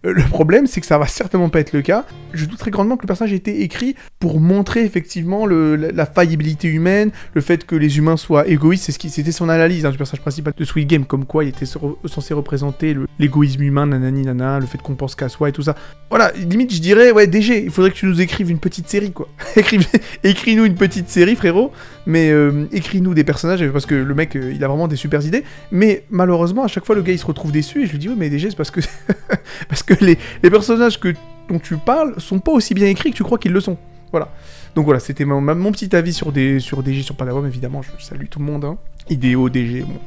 Le problème, c'est que ça va certainement pas être le cas. Je doute très grandement que le personnage ait été écrit pour montrer effectivement la faillibilité humaine, le fait que les humains soient égoïstes. C'était son analyse du personnage principal de Squid Game, comme quoi il était censé représenter l'égoïsme humain, nanani nana, le fait qu'on pense qu'à soi et tout ça. Voilà, limite je dirais, ouais DG, il faudrait que tu nous écrives une petite série, quoi. Écris-nous une petite série, frérot, mais écris-nous des personnages, parce que le mec, il a vraiment des super idées, mais malheureusement, à chaque fois, le gars, il se retrouve déçu, et je lui dis, ouais, mais DG, c'est parce que... parce que les personnages dont tu parles sont pas aussi bien écrits que tu crois qu'ils le sont. Voilà. Donc voilà, c'était mon petit avis sur DG, sur Padawan, évidemment, je salue tout le monde, hein. Idéo, DG, bon...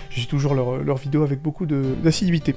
J'ai toujours leurs vidéos avec beaucoup d'assiduité.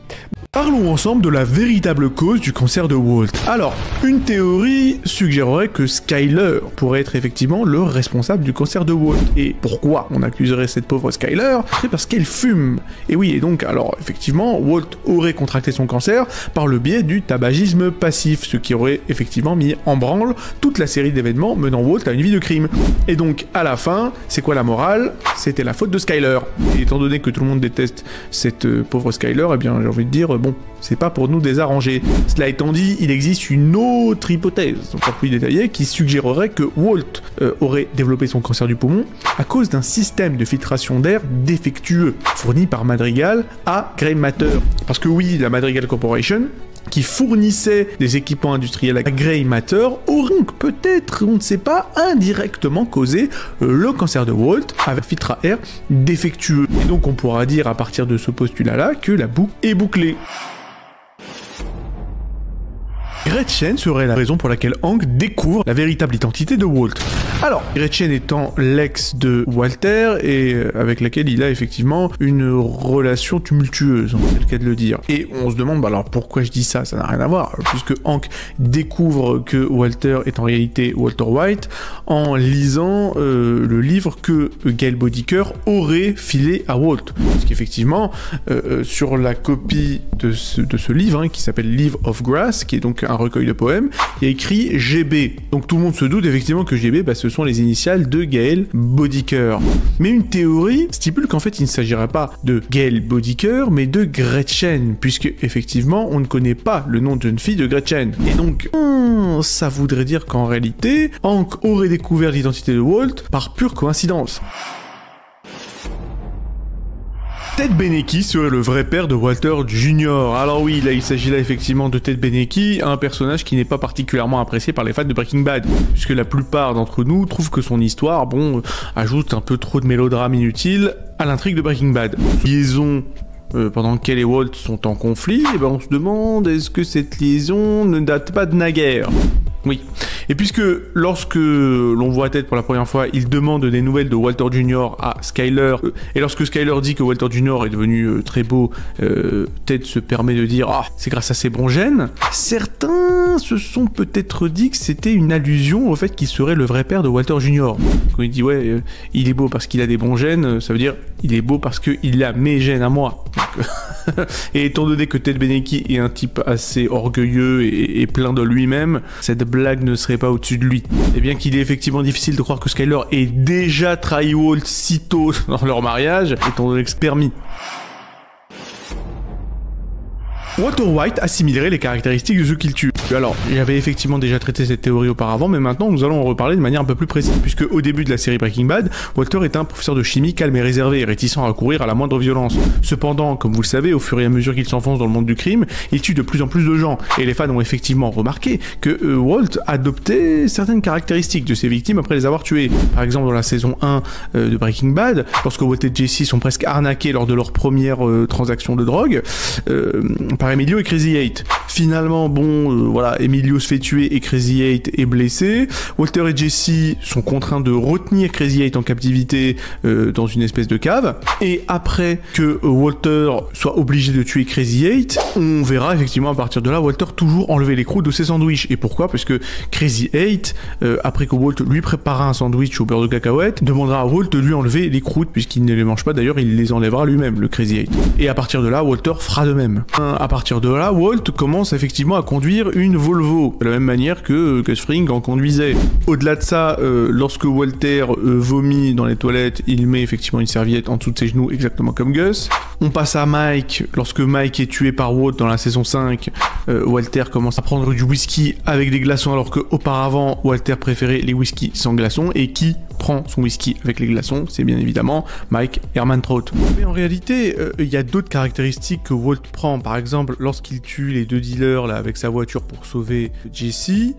Parlons ensemble de la véritable cause du cancer de Walt. Alors, une théorie suggérerait que Skyler pourrait être effectivement le responsable du cancer de Walt. Et pourquoi on accuserait cette pauvre Skyler? C'est parce qu'elle fume. Et oui, et donc, alors, effectivement, Walt aurait contracté son cancer par le biais du tabagisme passif, ce qui aurait effectivement mis en branle toute la série d'événements menant Walt à une vie de crime. Et donc, à la fin, c'est quoi la morale? C'était la faute de Skyler. Et étant donné que tout le monde déteste cette pauvre Skyler, eh bien j'ai envie de dire, bon, c'est pas pour nous désarranger. Cela étant dit, il existe une autre hypothèse, encore plus détaillée, qui suggérerait que Walt aurait développé son cancer du poumon à cause d'un système de filtration d'air défectueux, fourni par Madrigal à Grey Matter. Parce que oui, la Madrigal Corporation, qui fournissait des équipements industriels à Grey Matter, auraient donc peut-être, on ne sait pas, indirectement causé le cancer de Walt avec un filtre à air défectueux. Et donc on pourra dire à partir de ce postulat-là que la boucle est bouclée. Gretchen serait la raison pour laquelle Hank découvre la véritable identité de Walt. Alors, Gretchen étant l'ex de Walter et avec laquelle il a effectivement une relation tumultueuse, c'est le cas de le dire. Et on se demande, bah alors pourquoi je dis ça? Ça n'a rien à voir, puisque Hank découvre que Walter est en réalité Walter White en lisant le livre que Gail Bodicker aurait filé à Walt. Parce qu'effectivement, sur la copie de ce livre, hein, qui s'appelle Live of Grass, qui est donc un recueil de poèmes, il y a écrit GB. Donc tout le monde se doute effectivement que GB, bah, ce sont les initiales de Gail Bodicker. Mais une théorie stipule qu'en fait il ne s'agirait pas de Gail Bodicker, mais de Gretchen, puisque effectivement on ne connaît pas le nom de jeune fille de Gretchen. Et donc, ça voudrait dire qu'en réalité, Hank aurait découvert l'identité de Walt par pure coïncidence. Ted Beneki serait le vrai père de Walter Jr. Alors oui, là il s'agit là effectivement de Ted Beneki, un personnage qui n'est pas particulièrement apprécié par les fans de Breaking Bad, puisque la plupart d'entre nous trouvent que son histoire, bon, ajoute un peu trop de mélodrame inutile à l'intrigue de Breaking Bad. Liaison pendant laquelle et Walt sont en conflit, et ben on se demande est-ce que cette liaison ne date pas de naguère? Oui. Et puisque lorsque l'on voit Ted pour la première fois, il demande des nouvelles de Walter Jr. à Skyler, et lorsque Skyler dit que Walter Jr. est devenu très beau, Ted se permet de dire « Ah, c'est grâce à ses bons gènes », certains se sont peut-être dit que c'était une allusion au fait qu'il serait le vrai père de Walter Jr. Quand il dit « Ouais, il est beau parce qu'il a des bons gènes », ça veut dire « Il est beau parce qu'il a mes gènes à moi ». Et étant donné que Ted Beneki est un type assez orgueilleux et plein de lui-même, cette blague ne serait pas au-dessus de lui. Et bien qu'il est effectivement difficile de croire que Skyler ait déjà trahi Walt si tôt dans leur mariage, étant donné que c'est permis. Walter White assimilerait les caractéristiques de ceux qu'il tue. Alors, j'avais effectivement déjà traité cette théorie auparavant, mais maintenant nous allons en reparler de manière un peu plus précise, puisque au début de la série Breaking Bad, Walter est un professeur de chimie calme et réservé, réticent à recourir à la moindre violence. Cependant, comme vous le savez, au fur et à mesure qu'il s'enfonce dans le monde du crime, il tue de plus en plus de gens, et les fans ont effectivement remarqué que Walt adoptait certaines caractéristiques de ses victimes après les avoir tuées. Par exemple, dans la saison 1 de Breaking Bad, lorsque Walt et Jesse sont presque arnaqués lors de leur première transaction de drogue, par Emilio et Crazy 8. Finalement, voilà, Emilio se fait tuer et Crazy 8 est blessé. Walter et Jesse sont contraints de retenir Crazy 8 en captivité dans une espèce de cave. Et après que Walter soit obligé de tuer Crazy 8, on verra effectivement à partir de là Walter toujours enlever les croûtes de ses sandwichs. Et pourquoi? Parce que Crazy 8, après que Walt lui prépara un sandwich au beurre de cacahuète, demandera à Walt de lui enlever les croûtes, puisqu'il ne les mange pas d'ailleurs, il les enlèvera lui-même, le Crazy 8. Et à partir de là, Walter fera de même. À partir de là, Walt commence effectivement à conduire une Volvo, de la même manière que Gus Fring en conduisait. Au-delà de ça, lorsque Walter vomit dans les toilettes, il met effectivement une serviette en dessous de ses genoux, exactement comme Gus. On passe à Mike. Lorsque Mike est tué par Walt dans la saison 5, Walter commence à prendre du whisky avec des glaçons, alors qu'auparavant, Walter préférait les whiskies sans glaçons. Et qui prend son whisky avec les glaçons? C'est bien évidemment Mike Ehrmantraut. Mais en réalité, il y a d'autres caractéristiques que Walt prend. Par exemple, lorsqu'il tue les deux dealers là, avec sa voiture pour sauver Jesse,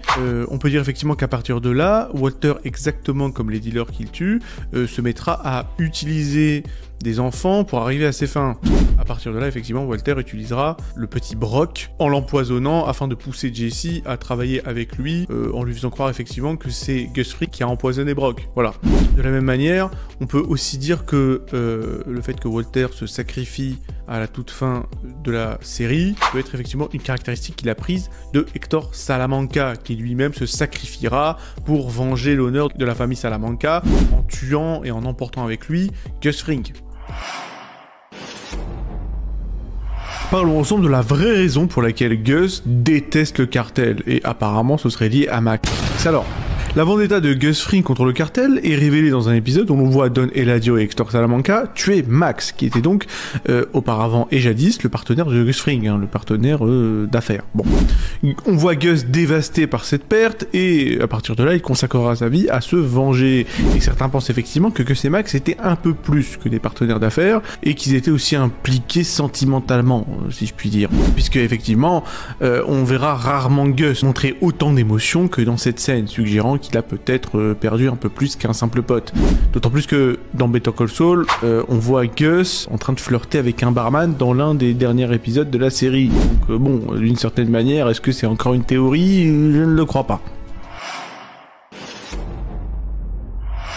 on peut dire effectivement qu'à partir de là, Walter, exactement comme les dealers qu'il tue, se mettra à utiliser des enfants pour arriver à ses fins. À partir de là, effectivement, Walter utilisera le petit Brock en l'empoisonnant afin de pousser Jesse à travailler avec lui, en lui faisant croire effectivement que c'est Gus Fring qui a empoisonné Brock. Voilà. De la même manière, on peut aussi dire que le fait que Walter se sacrifie à la toute fin de la série peut être effectivement une caractéristique qu'il a prise de Hector Salamanca, qui lui-même se sacrifiera pour venger l'honneur de la famille Salamanca en tuant et en emportant avec lui Gus Fring. Parlons ensemble de la vraie raison pour laquelle Gus déteste le cartel, et apparemment ce serait lié à Max. Alors, la vendetta de Gus Fring contre le cartel est révélée dans un épisode où l'on voit Don Eladio et Hector Salamanca tuer Max, qui était donc auparavant et jadis le partenaire de Gus Fring, le partenaire d'affaires. Bon, on voit Gus dévasté par cette perte, et à partir de là, il consacrera sa vie à se venger. Et certains pensent effectivement que Gus et Max étaient un peu plus que des partenaires d'affaires, et qu'ils étaient aussi impliqués sentimentalement, si je puis dire. Puisque effectivement, on verra rarement Gus montrer autant d'émotions que dans cette scène, suggérant qu'il a peut-être perdu un peu plus qu'un simple pote. D'autant plus que dans Better Call Saul, on voit Gus en train de flirter avec un barman dans l'un des derniers épisodes de la série. Donc bon, d'une certaine manière, est-ce que c'est encore une théorie? Je ne le crois pas.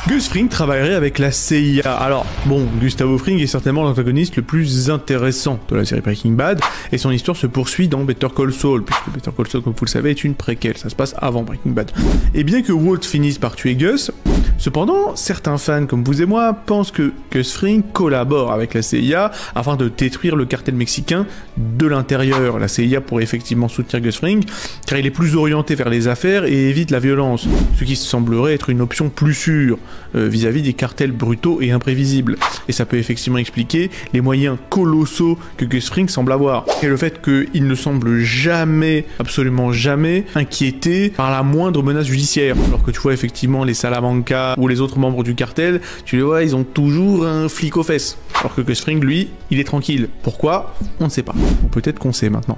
Gus Fring travaillerait avec la CIA. Alors, bon, Gustavo Fring est certainement l'antagoniste le plus intéressant de la série Breaking Bad, et son histoire se poursuit dans Better Call Saul, puisque Better Call Saul, comme vous le savez, est une préquelle, ça se passe avant Breaking Bad. Et bien que Walt finisse par tuer Gus, cependant, certains fans comme vous et moi pensent que Gus Fring collabore avec la CIA afin de détruire le cartel mexicain de l'intérieur. La CIA pourrait effectivement soutenir Gus Fring, car il est plus orienté vers les affaires et évite la violence, ce qui semblerait être une option plus sûre vis-à-vis des cartels brutaux et imprévisibles. Et ça peut effectivement expliquer les moyens colossaux que Gus Fring semble avoir. Et le fait qu'il ne semble jamais, absolument jamais, inquiété par la moindre menace judiciaire. Alors que tu vois effectivement les Salamanca ou les autres membres du cartel, tu les vois, ils ont toujours un flic aux fesses. Alors que Gus Fring, lui, il est tranquille. Pourquoi? On ne sait pas. Ou peut-être qu'on sait maintenant.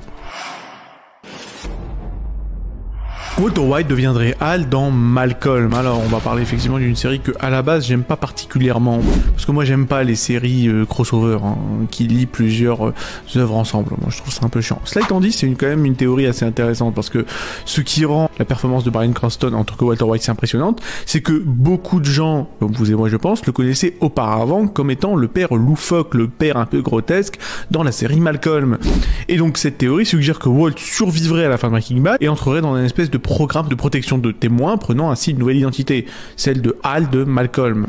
Walter White deviendrait Hal dans Malcolm. Alors, on va parler effectivement d'une série que, à la base, j'aime pas particulièrement. Parce que moi, j'aime pas les séries crossover, qui lient plusieurs œuvres ensemble. Moi, je trouve ça un peu chiant. Cela étant dit, c'est quand même une théorie assez intéressante, parce que ce qui rend la performance de Bryan Cranston en tant que Walter White si impressionnante, c'est que beaucoup de gens, comme vous et moi je pense, le connaissaient auparavant comme étant le père loufoque, le père un peu grotesque dans la série Malcolm. Et donc, cette théorie suggère que Walt survivrait à la fin de Breaking Bad et entrerait dans une espèce de programme de protection de témoins, prenant ainsi une nouvelle identité, celle de Hal de Malcolm.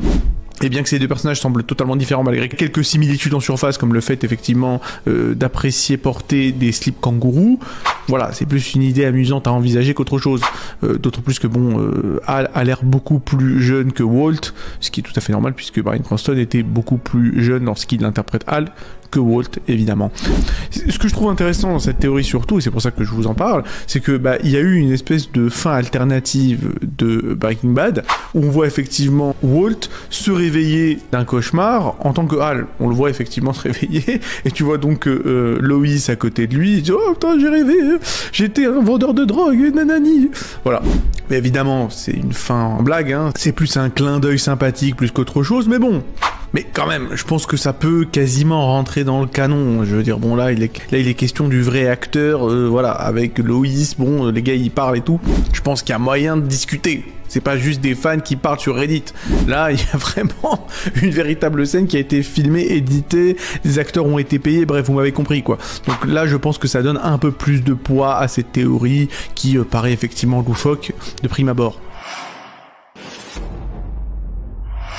Et bien que ces deux personnages semblent totalement différents malgré quelques similitudes en surface, comme le fait effectivement d'apprécier porter des slips kangourous, voilà, c'est plus une idée amusante à envisager qu'autre chose. D'autant plus que bon, Hal a l'air beaucoup plus jeune que Walt, ce qui est tout à fait normal puisque Bryan Cranston était beaucoup plus jeune lorsqu'il interprète Hal que Walt, évidemment. Ce que je trouve intéressant dans cette théorie surtout, et c'est pour ça que je vous en parle, c'est que il y a eu une espèce de fin alternative de Breaking Bad, où on voit effectivement Walt se réveiller d'un cauchemar en tant que Hal. On le voit effectivement se réveiller, et tu vois donc Lois à côté de lui, il dit « Oh putain, j'ai rêvé, j'étais un vendeur de drogue, nanani !» Voilà. Mais évidemment, c'est une fin en blague, hein. C'est plus un clin d'œil sympathique plus qu'autre chose, mais bon. Mais quand même, je pense que ça peut quasiment rentrer dans le canon. Je veux dire, bon là il est question du vrai acteur, voilà, avec Lois, bon, les gars ils parlent et tout. Je pense qu'il y a moyen de discuter. C'est pas juste des fans qui parlent sur Reddit. Là, il y a vraiment une véritable scène qui a été filmée, éditée, des acteurs ont été payés, bref, vous m'avez compris, quoi. Donc là, je pense que ça donne un peu plus de poids à cette théorie qui paraît effectivement loufoque de prime abord.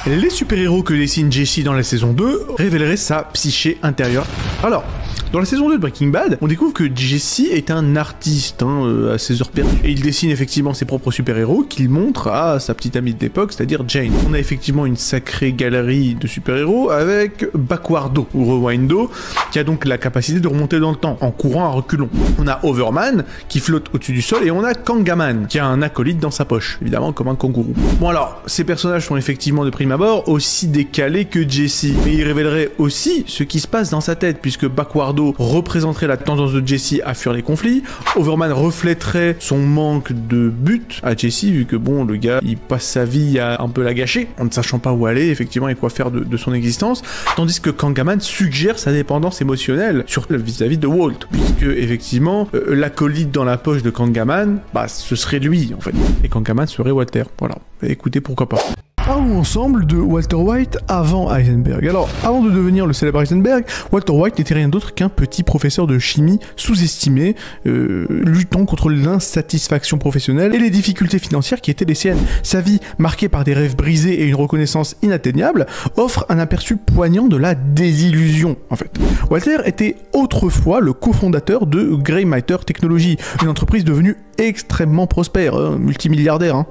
Les super-héros que dessine Jesse dans la saison 2 révéleraient sa psyché intérieure. Alors, dans la saison 2 de Breaking Bad, on découvre que Jesse est un artiste à ses heures perdues. Et il dessine effectivement ses propres super-héros qu'il montre à sa petite amie de l'époque, c'est-à-dire Jane. On a effectivement une sacrée galerie de super-héros avec Backwardo, ou Rewindo, qui a donc la capacité de remonter dans le temps, en courant à reculons. On a Overman, qui flotte au-dessus du sol, et on a Kangaman, qui a un acolyte dans sa poche, évidemment comme un kangourou. Bon alors, ces personnages sont effectivement de prime abord aussi décalés que Jesse, mais ils révéleraient aussi ce qui se passe dans sa tête, puisque Backwardo représenterait la tendance de Jesse à fuir les conflits, Overman reflèterait son manque de but à Jesse, vu que bon, le gars, il passe sa vie à un peu la gâcher, en ne sachant pas où aller, effectivement, et quoi faire de son existence, tandis que Kangaman suggère sa dépendance émotionnelle, surtout vis-à-vis de Walt, puisque, effectivement, l'acolyte dans la poche de Kangaman, ce serait lui, en fait, et Kangaman serait Walter, voilà. Écoutez, pourquoi pas. Parlons ensemble de Walter White avant Heisenberg. Alors, avant de devenir le célèbre Heisenberg, Walter White n'était rien d'autre qu'un petit professeur de chimie sous-estimé, luttant contre l'insatisfaction professionnelle et les difficultés financières qui étaient les siennes. Sa vie, marquée par des rêves brisés et une reconnaissance inatteignable, offre un aperçu poignant de la désillusion, en fait. Walter était autrefois le cofondateur de Grey Matter Technologies, une entreprise devenue extrêmement prospère, multimilliardaire.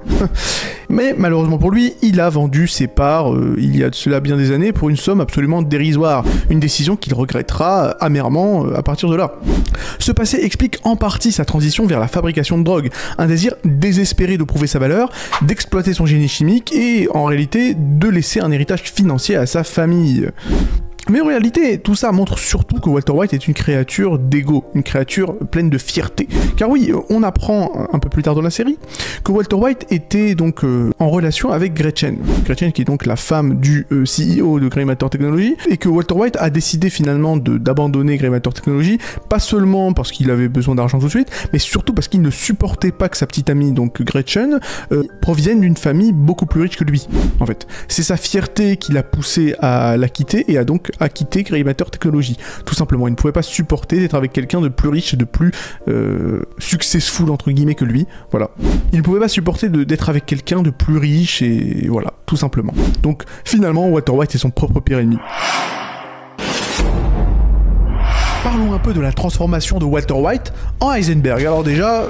Mais malheureusement pour lui, il a vendu ses parts il y a de cela bien des années pour une somme absolument dérisoire, une décision qu'il regrettera amèrement à partir de là. Ce passé explique en partie sa transition vers la fabrication de drogue, un désir désespéré de prouver sa valeur, d'exploiter son génie chimique et en réalité de laisser un héritage financier à sa famille. Mais en réalité, tout ça montre surtout que Walter White est une créature d'ego, une créature pleine de fierté. Car oui, on apprend un peu plus tard dans la série que Walter White était donc en relation avec Gretchen. Gretchen qui est donc la femme du CEO de Grey Matter Technologies, et que Walter White a décidé finalement d'abandonner Grey Matter Technologies, pas seulement parce qu'il avait besoin d'argent tout de suite, mais surtout parce qu'il ne supportait pas que sa petite amie, donc Gretchen, provienne d'une famille beaucoup plus riche que lui, en fait. C'est sa fierté qui l'a poussé à la quitter et a quitté Grey Matter Technologies. Tout simplement, il ne pouvait pas supporter d'être avec quelqu'un de plus riche et de plus successful entre guillemets que lui. Voilà. Il ne pouvait pas supporter d'être avec quelqu'un de plus riche et voilà, tout simplement. Donc finalement, Walter White est son propre pire ennemi. Parlons un peu de la transformation de Walter White en Heisenberg. Alors déjà,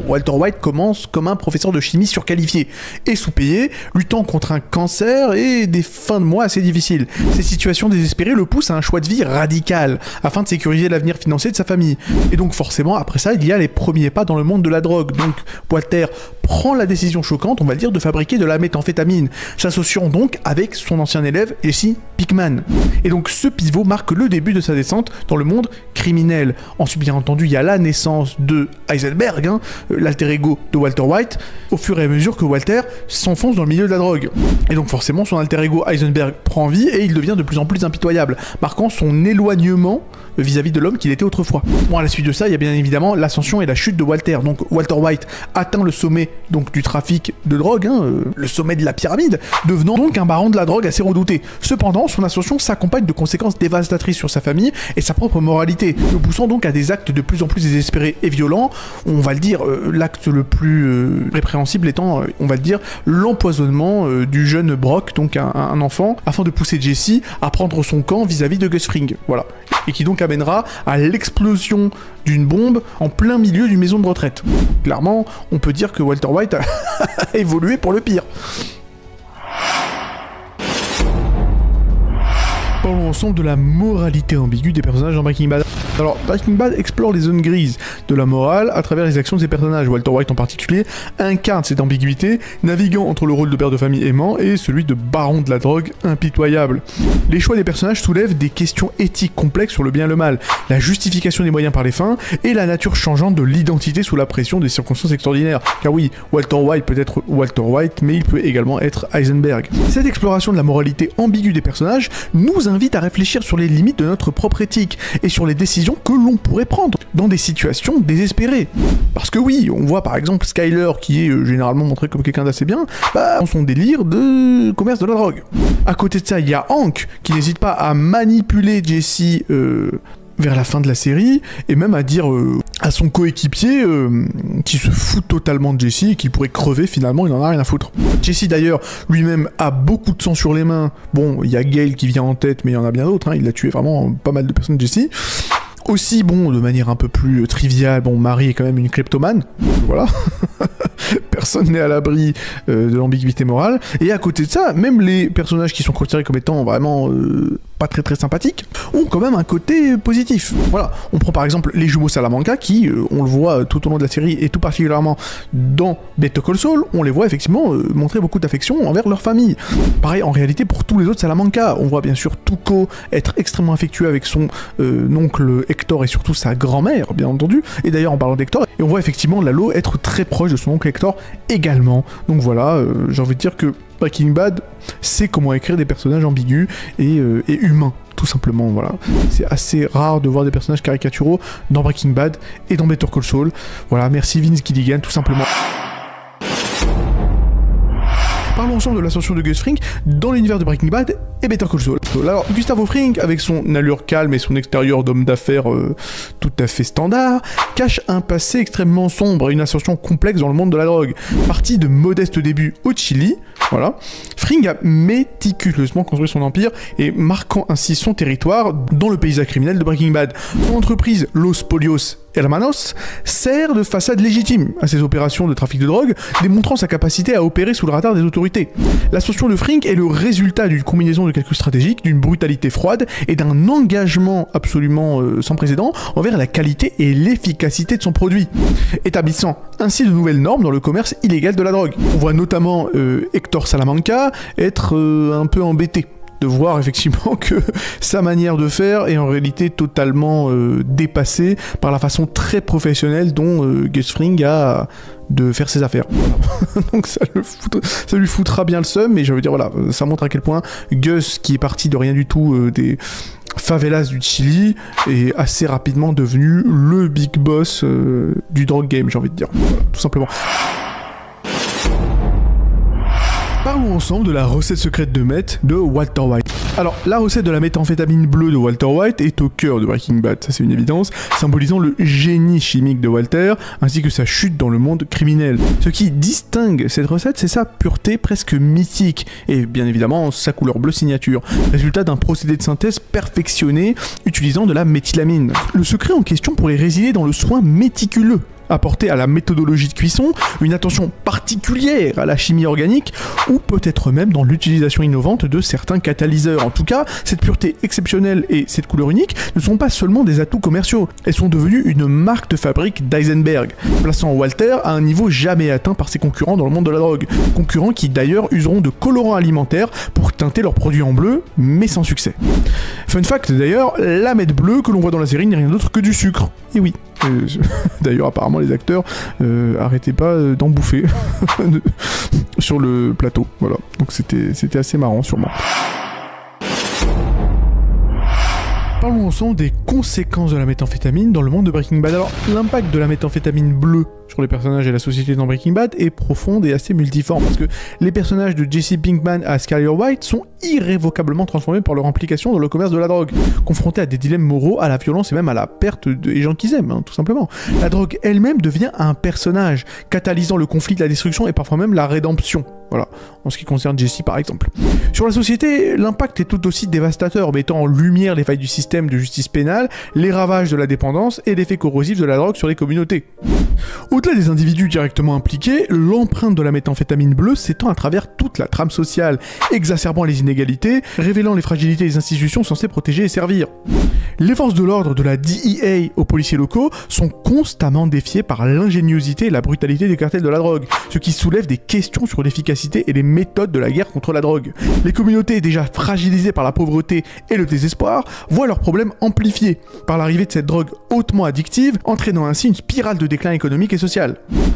Walter White commence comme un professeur de chimie surqualifié et sous-payé, luttant contre un cancer et des fins de mois assez difficiles. Ces situations désespérées le poussent à un choix de vie radical, afin de sécuriser l'avenir financier de sa famille. Et donc forcément, après ça, il y a les premiers pas dans le monde de la drogue. Donc Walter prend la décision choquante, on va le dire, de fabriquer de la méthamphétamine, s'associant donc avec son ancien élève, Jesse Pinkman. Et donc ce pivot marque le début de sa descente dans le monde criminel. Ensuite, bien entendu, il y a la naissance de Heisenberg, l'alter ego de Walter White, au fur et à mesure que Walter s'enfonce dans le milieu de la drogue. Et donc forcément, son alter ego Heisenberg prend vie et il devient de plus en plus impitoyable, marquant son éloignement vis-à-vis de l'homme qu'il était autrefois. Bon, à la suite de ça, il y a bien évidemment l'ascension et la chute de Walter. Donc Walter White atteint le sommet donc du trafic de drogue, le sommet de la pyramide, devenant donc un baron de la drogue assez redouté. Cependant, son ascension s'accompagne de conséquences dévastatrices sur sa famille et sa propre moralité, le poussant donc à des actes de plus en plus désespérés et violents. On va le dire, l'acte le plus répréhensible étant, on va le dire, l'empoisonnement du jeune Brock, donc un enfant, afin de pousser Jesse à prendre son camp vis-à-vis de Gus Fring. Voilà. Et qui donc amènera à l'explosion d'une bombe en plein milieu d'une maison de retraite. Clairement, on peut dire que Walter White a évolué pour le pire. Parlons ensemble de la moralité ambiguë des personnages dans Breaking Bad. Alors, Breaking Bad explore les zones grises de la morale à travers les actions de ses personnages. Walter White en particulier incarne cette ambiguïté, naviguant entre le rôle de père de famille aimant et celui de baron de la drogue impitoyable. Les choix des personnages soulèvent des questions éthiques complexes sur le bien et le mal, la justification des moyens par les fins et la nature changeante de l'identité sous la pression des circonstances extraordinaires. Car oui, Walter White peut être Walter White, mais il peut également être Heisenberg. Cette exploration de la moralité ambiguë des personnages nous invite à réfléchir sur les limites de notre propre éthique et sur les décisions que l'on pourrait prendre dans des situations désespérées. Parce que oui, on voit par exemple Skyler, qui est généralement montré comme quelqu'un d'assez bien, dans son délire de commerce de la drogue. À côté de ça, il y a Hank, qui n'hésite pas à manipuler Jesse vers la fin de la série, et même à dire à son coéquipier qui se fout totalement de Jesse et qu'il pourrait crever finalement, il en a rien à foutre. Jesse d'ailleurs, lui-même a beaucoup de sang sur les mains. Bon, il y a Gale qui vient en tête, mais il y en a bien d'autres, hein. Il a tué vraiment pas mal de personnes, Jesse. Aussi, bon, de manière un peu plus triviale, bon, Marie est quand même une kleptomane, voilà. Personne n'est à l'abri de l'ambiguïté morale. Et à côté de ça, même les personnages qui sont considérés comme étant vraiment pas très sympathiques, ont quand même un côté positif. Voilà, on prend par exemple les jumeaux Salamanca qui, on le voit tout au long de la série et tout particulièrement dans Better Call Saul, on les voit effectivement montrer beaucoup d'affection envers leur famille. Pareil en réalité pour tous les autres Salamanca, on voit bien sûr Tuco être extrêmement affectueux avec son oncle Hector et surtout sa grand-mère bien entendu, et d'ailleurs en parlant d'Hector, et on voit effectivement Lalo être très proche de son oncle Hector également. Donc voilà, j'ai envie de dire que Breaking Bad sait comment écrire des personnages ambigus et humains, tout simplement, voilà. C'est assez rare de voir des personnages caricaturaux dans Breaking Bad et dans Better Call Saul. Voilà, merci Vince Gilligan, tout simplement. Parlons ensemble de l'ascension de Gus Fring dans l'univers de Breaking Bad et Better Call Saul. Alors, Gustavo Fring, avec son allure calme et son extérieur d'homme d'affaires tout à fait standard, cache un passé extrêmement sombre et une ascension complexe dans le monde de la drogue. Parti de modestes débuts au Chili, voilà, Fring a méticuleusement construit son empire et marquant ainsi son territoire dans le paysage criminel de Breaking Bad. Son entreprise, Los Polios Hermanos, sert de façade légitime à ses opérations de trafic de drogue, démontrant sa capacité à opérer sous le radar des autorités. L'ascension de Fring est le résultat d'une combinaison de calculs stratégiques, d'une brutalité froide et d'un engagement absolument sans précédent envers la qualité et l'efficacité de son produit, établissant ainsi de nouvelles normes dans le commerce illégal de la drogue. On voit notamment Hector Salamanca être un peu embêté de voir effectivement que sa manière de faire est en réalité totalement dépassée par la façon très professionnelle dont Gus Fring a de faire ses affaires. Voilà. Donc ça lui foutra bien le seum, mais je veux dire, voilà, ça montre à quel point Gus, qui est parti de rien du tout des favelas du Chili, est assez rapidement devenu le big boss du drug game, j'ai envie de dire. Voilà, tout simplement. Parlons ensemble de la recette secrète de meth de Walter White. Alors, la recette de la méthamphétamine bleue de Walter White est au cœur de Breaking Bad, ça c'est une évidence, symbolisant le génie chimique de Walter, ainsi que sa chute dans le monde criminel. Ce qui distingue cette recette, c'est sa pureté presque mythique, et bien évidemment sa couleur bleue signature, résultat d'un procédé de synthèse perfectionné utilisant de la méthylamine. Le secret en question pourrait résider dans le soin méticuleux apporter à la méthodologie de cuisson, une attention particulière à la chimie organique, ou peut-être même dans l'utilisation innovante de certains catalyseurs. En tout cas, cette pureté exceptionnelle et cette couleur unique ne sont pas seulement des atouts commerciaux, elles sont devenues une marque de fabrique d'Eisenberg, plaçant Walter à un niveau jamais atteint par ses concurrents dans le monde de la drogue. Concurrents qui d'ailleurs useront de colorants alimentaires pour teinter leurs produits en bleu, mais sans succès. Fun fact d'ailleurs, la meth bleue que l'on voit dans la série n'est rien d'autre que du sucre. Et oui. D'ailleurs, apparemment, les acteurs arrêtaient pas d'en bouffer sur le plateau. Voilà. Donc c'était assez marrant, sûrement. Parlons ensemble des conséquences de la méthamphétamine dans le monde de Breaking Bad. Alors, l'impact de la méthamphétamine bleue sur les personnages et la société dans Breaking Bad est profonde et assez multiforme, parce que les personnages de Jesse Pinkman à Skyler White sont irrévocablement transformés par leur implication dans le commerce de la drogue, confrontés à des dilemmes moraux, à la violence et même à la perte des gens qu'ils aiment, hein, tout simplement. La drogue elle-même devient un personnage, catalysant le conflit, la destruction et parfois même la rédemption. Voilà, en ce qui concerne Jesse par exemple. Sur la société, l'impact est tout aussi dévastateur, mettant en lumière les failles du système de justice pénale, les ravages de la dépendance et l'effet corrosif de la drogue sur les communautés. Au Au-delà des individus directement impliqués, l'empreinte de la méthamphétamine bleue s'étend à travers toute la trame sociale, exacerbant les inégalités, révélant les fragilités des institutions censées protéger et servir. Les forces de l'ordre de la DEA aux policiers locaux sont constamment défiées par l'ingéniosité et la brutalité des cartels de la drogue, ce qui soulève des questions sur l'efficacité et les méthodes de la guerre contre la drogue. Les communautés déjà fragilisées par la pauvreté et le désespoir voient leurs problèmes amplifiés par l'arrivée de cette drogue hautement addictive, entraînant ainsi une spirale de déclin économique et social.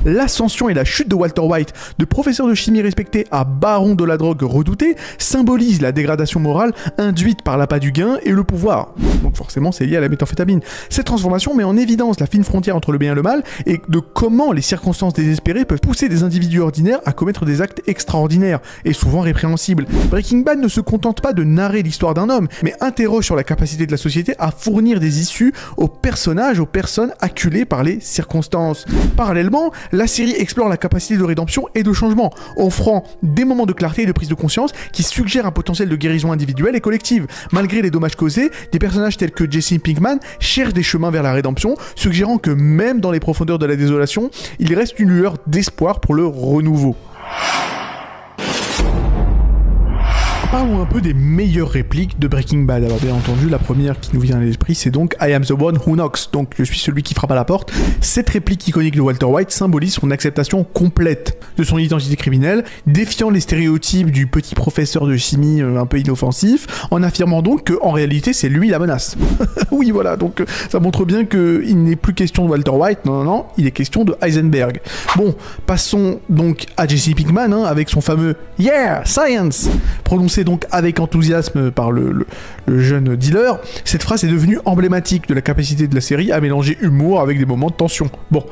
L'ascension et la chute de Walter White, de professeur de chimie respecté à baron de la drogue redouté, symbolisent la dégradation morale induite par l'appât du gain et le pouvoir. Donc forcément c'est lié à la méthamphétamine. Cette transformation met en évidence la fine frontière entre le bien et le mal et de comment les circonstances désespérées peuvent pousser des individus ordinaires à commettre des actes extraordinaires et souvent répréhensibles. Breaking Bad ne se contente pas de narrer l'histoire d'un homme, mais interroge sur la capacité de la société à fournir des issues aux personnages, aux personnes acculées par les circonstances. Parallèlement, la série explore la capacité de rédemption et de changement, offrant des moments de clarté et de prise de conscience qui suggèrent un potentiel de guérison individuelle et collective. Malgré les dommages causés, des personnages tels que Jesse Pinkman cherchent des chemins vers la rédemption, suggérant que même dans les profondeurs de la désolation, il reste une lueur d'espoir pour le renouveau. Parlons un peu des meilleures répliques de Breaking Bad. Alors bien entendu, la première qui nous vient à l'esprit, c'est donc I am the one who knocks, donc je suis celui qui frappe à la porte. Cette réplique iconique de Walter White symbolise son acceptation complète de son identité criminelle, défiant les stéréotypes du petit professeur de chimie un peu inoffensif, en affirmant donc qu'en réalité c'est lui la menace. Oui voilà, donc ça montre bien qu'il n'est plus question de Walter White, non, il est question de Heisenberg. Bon, passons donc à Jesse Pinkman, avec son fameux « Yeah, science !» prononcé donc avec enthousiasme par le jeune dealer. Cette phrase est devenue emblématique de la capacité de la série à mélanger humour avec des moments de tension. Bon,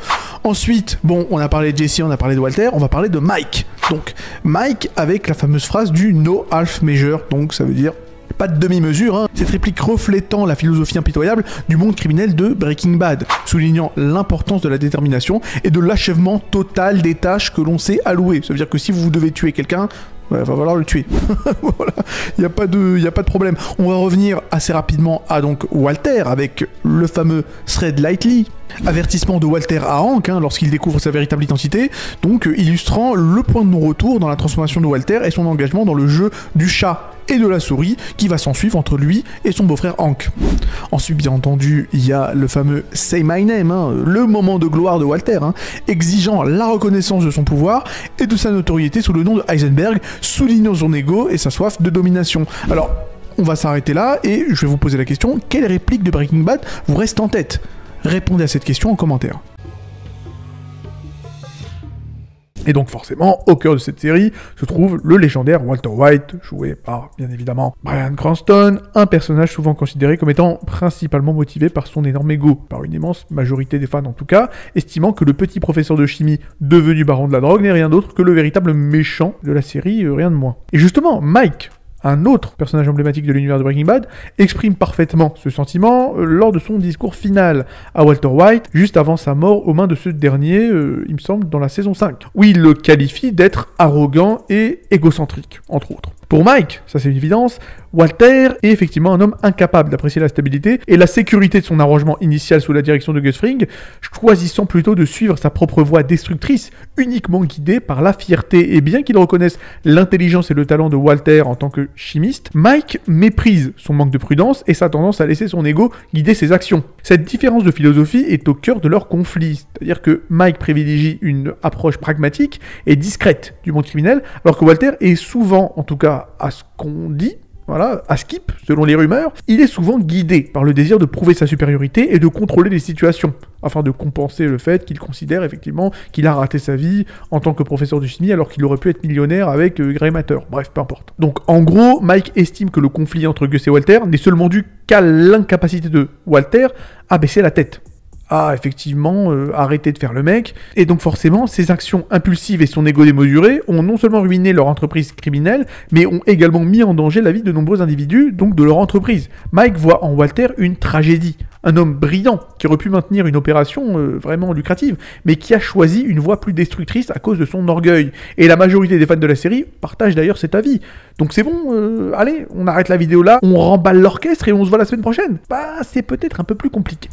ensuite, on a parlé de Jesse, on a parlé de Walter, on va parler de Mike. Donc, Mike avec la fameuse phrase du no half measure, donc ça veut dire pas de demi-mesure, Cette réplique reflétant la philosophie impitoyable du monde criminel de Breaking Bad, soulignant l'importance de la détermination et de l'achèvement total des tâches que l'on s'est allouées. Ça veut dire que si vous devez tuer quelqu'un, il va falloir le tuer. Voilà, il n'y a pas de problème. On va revenir assez rapidement à donc Walter avec le fameux Thread Lightly. Avertissement de Walter à Hank lorsqu'il découvre sa véritable identité, donc illustrant le point de non-retour dans la transformation de Walter et son engagement dans le jeu du chat et de la souris qui va s'ensuivre entre lui et son beau-frère Hank. Ensuite, bien entendu, il y a le fameux Say My Name, le moment de gloire de Walter, exigeant la reconnaissance de son pouvoir et de sa notoriété sous le nom de Heisenberg, soulignant son ego et sa soif de domination. Alors, on va s'arrêter là et je vais vous poser la question, quelle réplique de Breaking Bad vous reste en tête ? Répondez à cette question en commentaire. Et donc forcément, au cœur de cette série se trouve le légendaire Walter White, joué par, bien évidemment, Bryan Cranston, un personnage souvent considéré comme étant principalement motivé par son énorme ego, par une immense majorité des fans en tout cas, estimant que le petit professeur de chimie devenu baron de la drogue n'est rien d'autre que le véritable méchant de la série, rien de moins. Et justement, Mike, un autre personnage emblématique de l'univers de Breaking Bad, exprime parfaitement ce sentiment lors de son discours final à Walter White, juste avant sa mort aux mains de ce dernier, il me semble, dans la saison 5, où il le qualifie d'être arrogant et égocentrique, entre autres. Pour Mike, ça c'est une évidence, Walter est effectivement un homme incapable d'apprécier la stabilité et la sécurité de son arrangement initial sous la direction de Gus Fring, choisissant plutôt de suivre sa propre voie destructrice, uniquement guidé par la fierté. Et bien qu'il reconnaisse l'intelligence et le talent de Walter en tant que chimiste, Mike méprise son manque de prudence et sa tendance à laisser son ego guider ses actions. Cette différence de philosophie est au cœur de leur conflit, c'est-à-dire que Mike privilégie une approche pragmatique et discrète du monde criminel, alors que Walter est souvent, en tout cas à ce qu'on dit, à skip, selon les rumeurs, il est souvent guidé par le désir de prouver sa supériorité et de contrôler les situations, afin de compenser le fait qu'il considère effectivement qu'il a raté sa vie en tant que professeur de chimie alors qu'il aurait pu être millionnaire avec Grey Matter. Bref, peu importe. Donc en gros, Mike estime que le conflit entre Gus et Walter n'est seulement dû qu'à l'incapacité de Walter à baisser la tête. Effectivement arrêter de faire le mec, et donc forcément ses actions impulsives et son ego démesuré ont non seulement ruiné leur entreprise criminelle, mais ont également mis en danger la vie de nombreux individus, donc de leur entreprise. Mike voit en Walter une tragédie, un homme brillant qui aurait pu maintenir une opération vraiment lucrative, mais qui a choisi une voie plus destructrice à cause de son orgueil, et la majorité des fans de la série partagent d'ailleurs cet avis. Donc c'est bon, allez, on arrête la vidéo là, on remballe l'orchestre et on se voit la semaine prochaine. C'est peut-être un peu plus compliqué.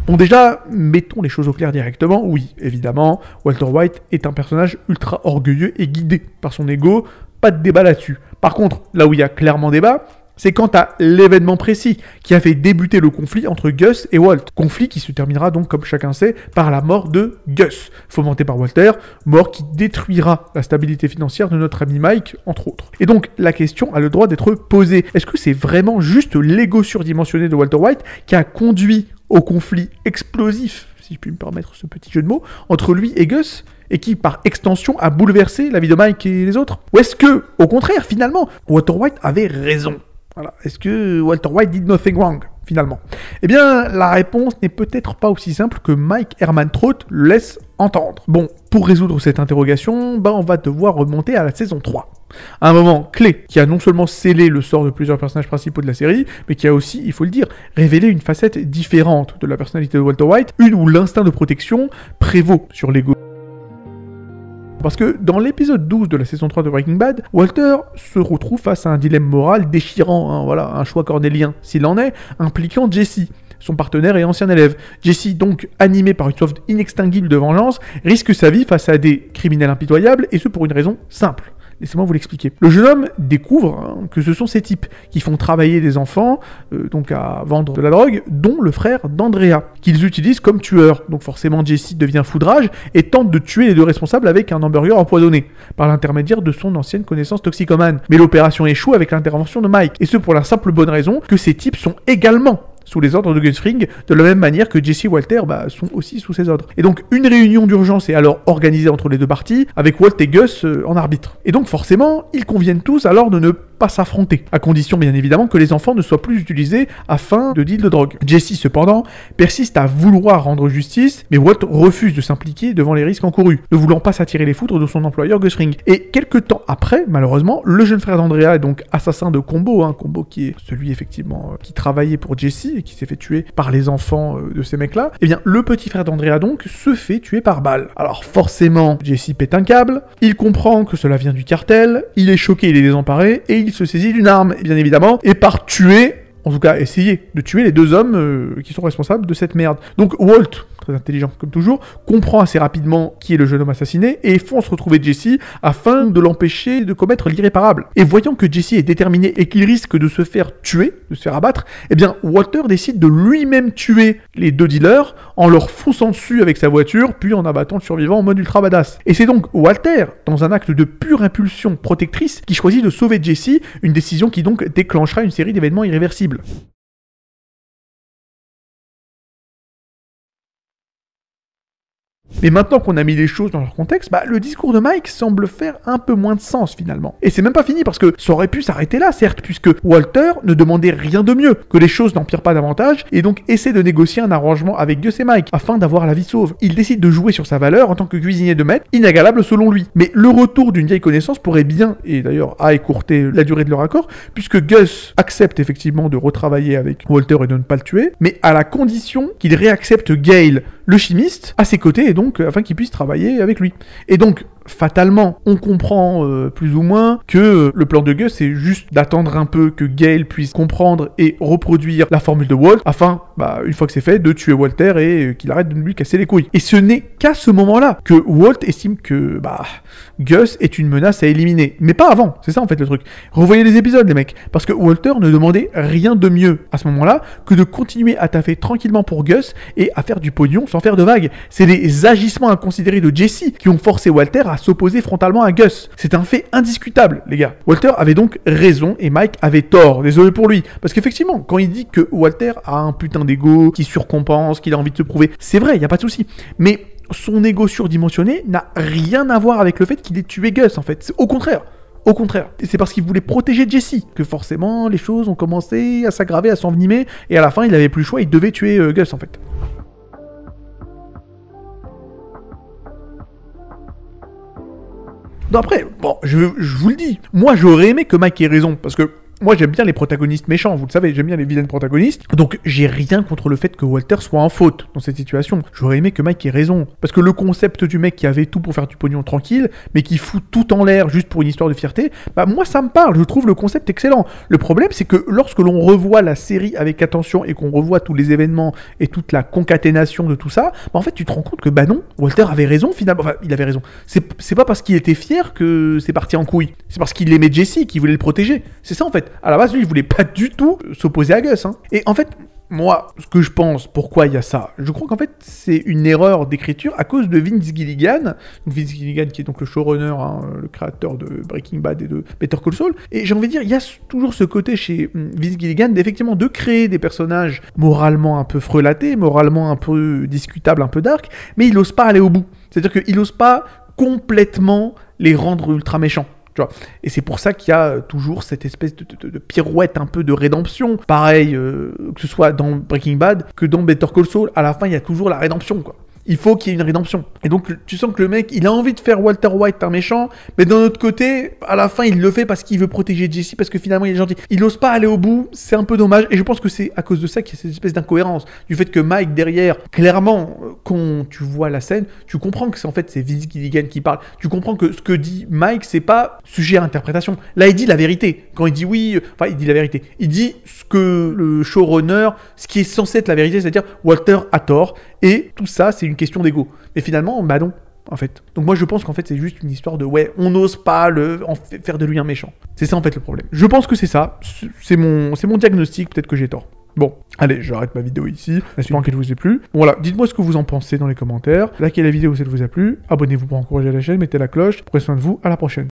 Bon déjà, mettons les choses au clair directement, oui, évidemment, Walter White est un personnage ultra orgueilleux et guidé par son ego, pas de débat là-dessus. Par contre, là où il y a clairement débat, c'est quant à l'événement précis qui a fait débuter le conflit entre Gus et Walt. Conflit qui se terminera donc, comme chacun sait, par la mort de Gus, fomenté par Walter, mort qui détruira la stabilité financière de notre ami Mike, entre autres. Et donc, la question a le droit d'être posée. Est-ce que c'est vraiment juste l'ego surdimensionné de Walter White qui a conduit au conflit explosif, si je puis me permettre ce petit jeu de mots, entre lui et Gus, et qui, par extension, a bouleversé la vie de Mike et les autres? Ou est-ce que, au contraire, finalement, Walter White avait raison? Voilà. Est-ce que Walter White did nothing wrong, finalement? Eh bien, la réponse n'est peut-être pas aussi simple que Mike Herman Trout le laisse entendre. Bon, pour résoudre cette interrogation, on va devoir remonter à la saison 3. Un moment clé qui a non seulement scellé le sort de plusieurs personnages principaux de la série, mais qui a aussi, il faut le dire, révélé une facette différente de la personnalité de Walter White, une où l'instinct de protection prévaut sur l'ego. Parce que dans l'épisode 12 de la saison 3 de Breaking Bad, Walter se retrouve face à un dilemme moral déchirant, un choix cornélien s'il en est, impliquant Jesse, son partenaire et ancien élève. Jesse, donc animé par une soif inextinguible de vengeance, risque sa vie face à des criminels impitoyables, et ce pour une raison simple. Laissez-moi vous l'expliquer. Le jeune homme découvre que ce sont ces types qui font travailler des enfants, donc à vendre de la drogue, dont le frère d'Andrea, qu'ils utilisent comme tueurs. Donc forcément Jesse devient fou de rage et tente de tuer les deux responsables avec un hamburger empoisonné, par l'intermédiaire de son ancienne connaissance toxicomane. Mais l'opération échoue avec l'intervention de Mike, et ce pour la simple bonne raison que ces types sont également sous les ordres de Gus Fring, de la même manière que Jesse et Walter sont aussi sous ses ordres. Et donc une réunion d'urgence est alors organisée entre les deux parties, avec Walt et Gus en arbitre. Et donc forcément, ils conviennent tous alors de ne pas s'affronter, à condition bien évidemment que les enfants ne soient plus utilisés afin de deal de drogue. Jesse cependant persiste à vouloir rendre justice, mais Walt refuse de s'impliquer devant les risques encourus, ne voulant pas s'attirer les foudres de son employeur Gus Fring. Et quelques temps après, malheureusement, le jeune frère d'Andrea est donc assassin de Combo, Combo qui est celui effectivement qui travaillait pour Jesse et qui s'est fait tuer par les enfants de ces mecs-là. Et bien le petit frère d'Andrea donc se fait tuer par balle. Alors forcément, Jesse pète un câble, il comprend que cela vient du cartel, il est choqué, il est désemparé, et il se saisit d'une arme, bien évidemment, et part tuer, en tout cas essayer de tuer les deux hommes qui sont responsables de cette merde. Donc Walt, très intelligent comme toujours, comprend assez rapidement qui est le jeune homme assassiné et fonce retrouver Jesse afin de l'empêcher de commettre l'irréparable. Et voyant que Jesse est déterminé et qu'il risque de se faire tuer, de se faire abattre, eh bien Walter décide de lui-même tuer les deux dealers en leur fonçant dessus avec sa voiture, puis en abattant le survivant en mode ultra badass. Et c'est donc Walter, dans un acte de pure impulsion protectrice, qui choisit de sauver Jesse, une décision qui donc déclenchera une série d'événements irréversibles. Mais maintenant qu'on a mis les choses dans leur contexte, le discours de Mike semble faire un peu moins de sens finalement. Et c'est même pas fini parce que ça aurait pu s'arrêter là, certes, puisque Walter ne demandait rien de mieux que les choses n'empirent pas davantage et donc essaie de négocier un arrangement avec Gus et Mike afin d'avoir la vie sauve. Il décide de jouer sur sa valeur en tant que cuisinier de maître, inégalable selon lui. Mais le retour d'une vieille connaissance pourrait bien, et d'ailleurs a écourté la durée de leur accord, puisque Gus accepte effectivement de retravailler avec Walter et de ne pas le tuer, mais à la condition qu'il réaccepte Gale, le chimiste, à ses côtés et donc afin qu'il puisse travailler avec lui. Et donc, fatalement, on comprend plus ou moins que le plan de Gus, c'est juste d'attendre un peu que Gale puisse comprendre et reproduire la formule de Walt, afin, une fois que c'est fait, de tuer Walter et qu'il arrête de lui casser les couilles. Et ce n'est qu'à ce moment-là que Walt estime que, Gus est une menace à éliminer. Mais pas avant, c'est ça en fait le truc. Revoyez les épisodes, les mecs, parce que Walter ne demandait rien de mieux à ce moment-là que de continuer à taffer tranquillement pour Gus et à faire du pognon sans faire de vagues. C'est les agissements inconsidérés de Jesse qui ont forcé Walter à s'opposer frontalement à Gus. C'est un fait indiscutable, les gars. Walter avait donc raison et Mike avait tort. Désolé pour lui. Parce qu'effectivement, quand il dit que Walter a un putain d'ego, qui surcompense, qu'il a envie de se prouver, c'est vrai, y a pas de souci. Mais son ego surdimensionné n'a rien à voir avec le fait qu'il ait tué Gus, en fait. Au contraire. Au contraire. Et c'est parce qu'il voulait protéger Jesse que forcément les choses ont commencé à s'aggraver, à s'envenimer, et à la fin il avait plus le choix, il devait tuer Gus en fait. Donc après, je vous le dis, moi j'aurais aimé que Mike ait raison, parce que moi j'aime bien les protagonistes méchants, vous le savez, j'aime bien les vilains protagonistes. Donc j'ai rien contre le fait que Walter soit en faute dans cette situation. J'aurais aimé que Mike ait raison. Parce que le concept du mec qui avait tout pour faire du pognon tranquille, mais qui fout tout en l'air juste pour une histoire de fierté, bah moi ça me parle, je trouve le concept excellent. Le problème c'est que lorsque l'on revoit la série avec attention et qu'on revoit tous les événements et toute la concaténation de tout ça, bah en fait tu te rends compte que bah non, Walter avait raison finalement, enfin il avait raison. C'est pas parce qu'il était fier que c'est parti en couille, c'est parce qu'il aimait Jesse, qu'il voulait le protéger. C'est ça en fait. À la base lui il voulait pas du tout s'opposer à Gus. Hein. Et en fait, moi, ce que je pense, pourquoi il y a ça, je crois qu'en fait, c'est une erreur d'écriture à cause de Vince Gilligan. Donc Vince Gilligan qui est donc le showrunner, hein, le créateur de Breaking Bad et de Better Call Saul. Et j'ai envie de dire, il y a toujours ce côté chez Vince Gilligan d'effectivement de créer des personnages moralement un peu frelatés, moralement un peu discutables, un peu dark, mais il n'ose pas aller au bout. C'est-à-dire qu'il n'ose pas complètement les rendre ultra méchants. Tu vois. Et c'est pour ça qu'il y a toujours cette espèce de pirouette un peu de rédemption. Pareil, que ce soit dans Breaking Bad que dans Better Call Saul, à la fin, il y a toujours la rédemption, quoi. Il faut qu'il y ait une rédemption. Et donc, tu sens que le mec, il a envie de faire Walter White un méchant, mais d'un autre côté, à la fin, il le fait parce qu'il veut protéger Jesse, parce que finalement, il est gentil. Il n'ose pas aller au bout, c'est un peu dommage, et je pense que c'est à cause de ça qu'il y a cette espèce d'incohérence. Du fait que Mike, derrière, clairement, quand tu vois la scène, tu comprends que c'est en fait, c'est Vince Gilligan qui parle. Tu comprends que ce que dit Mike, c'est pas sujet à interprétation. Là, il dit la vérité. Quand il dit oui, enfin, il dit la vérité. Il dit ce que le showrunner, ce qui est censé être la vérité, c'est-à-dire Walter a tort, et tout ça, c'est une question d'ego. Mais finalement, bah non, en fait. Donc moi, je pense qu'en fait, c'est juste une histoire de ouais, on n'ose pas faire de lui un méchant. C'est ça, en fait, le problème. Je pense que c'est ça. C'est mon diagnostic. Peut-être que j'ai tort. Bon, allez, j'arrête ma vidéo ici. J'espère qu'elle vous a plu. Bon, voilà, dites-moi ce que vous en pensez dans les commentaires. Likez la vidéo si elle vous a plu. Abonnez-vous pour encourager la chaîne. Mettez la cloche. Prenez soin de vous. À la prochaine.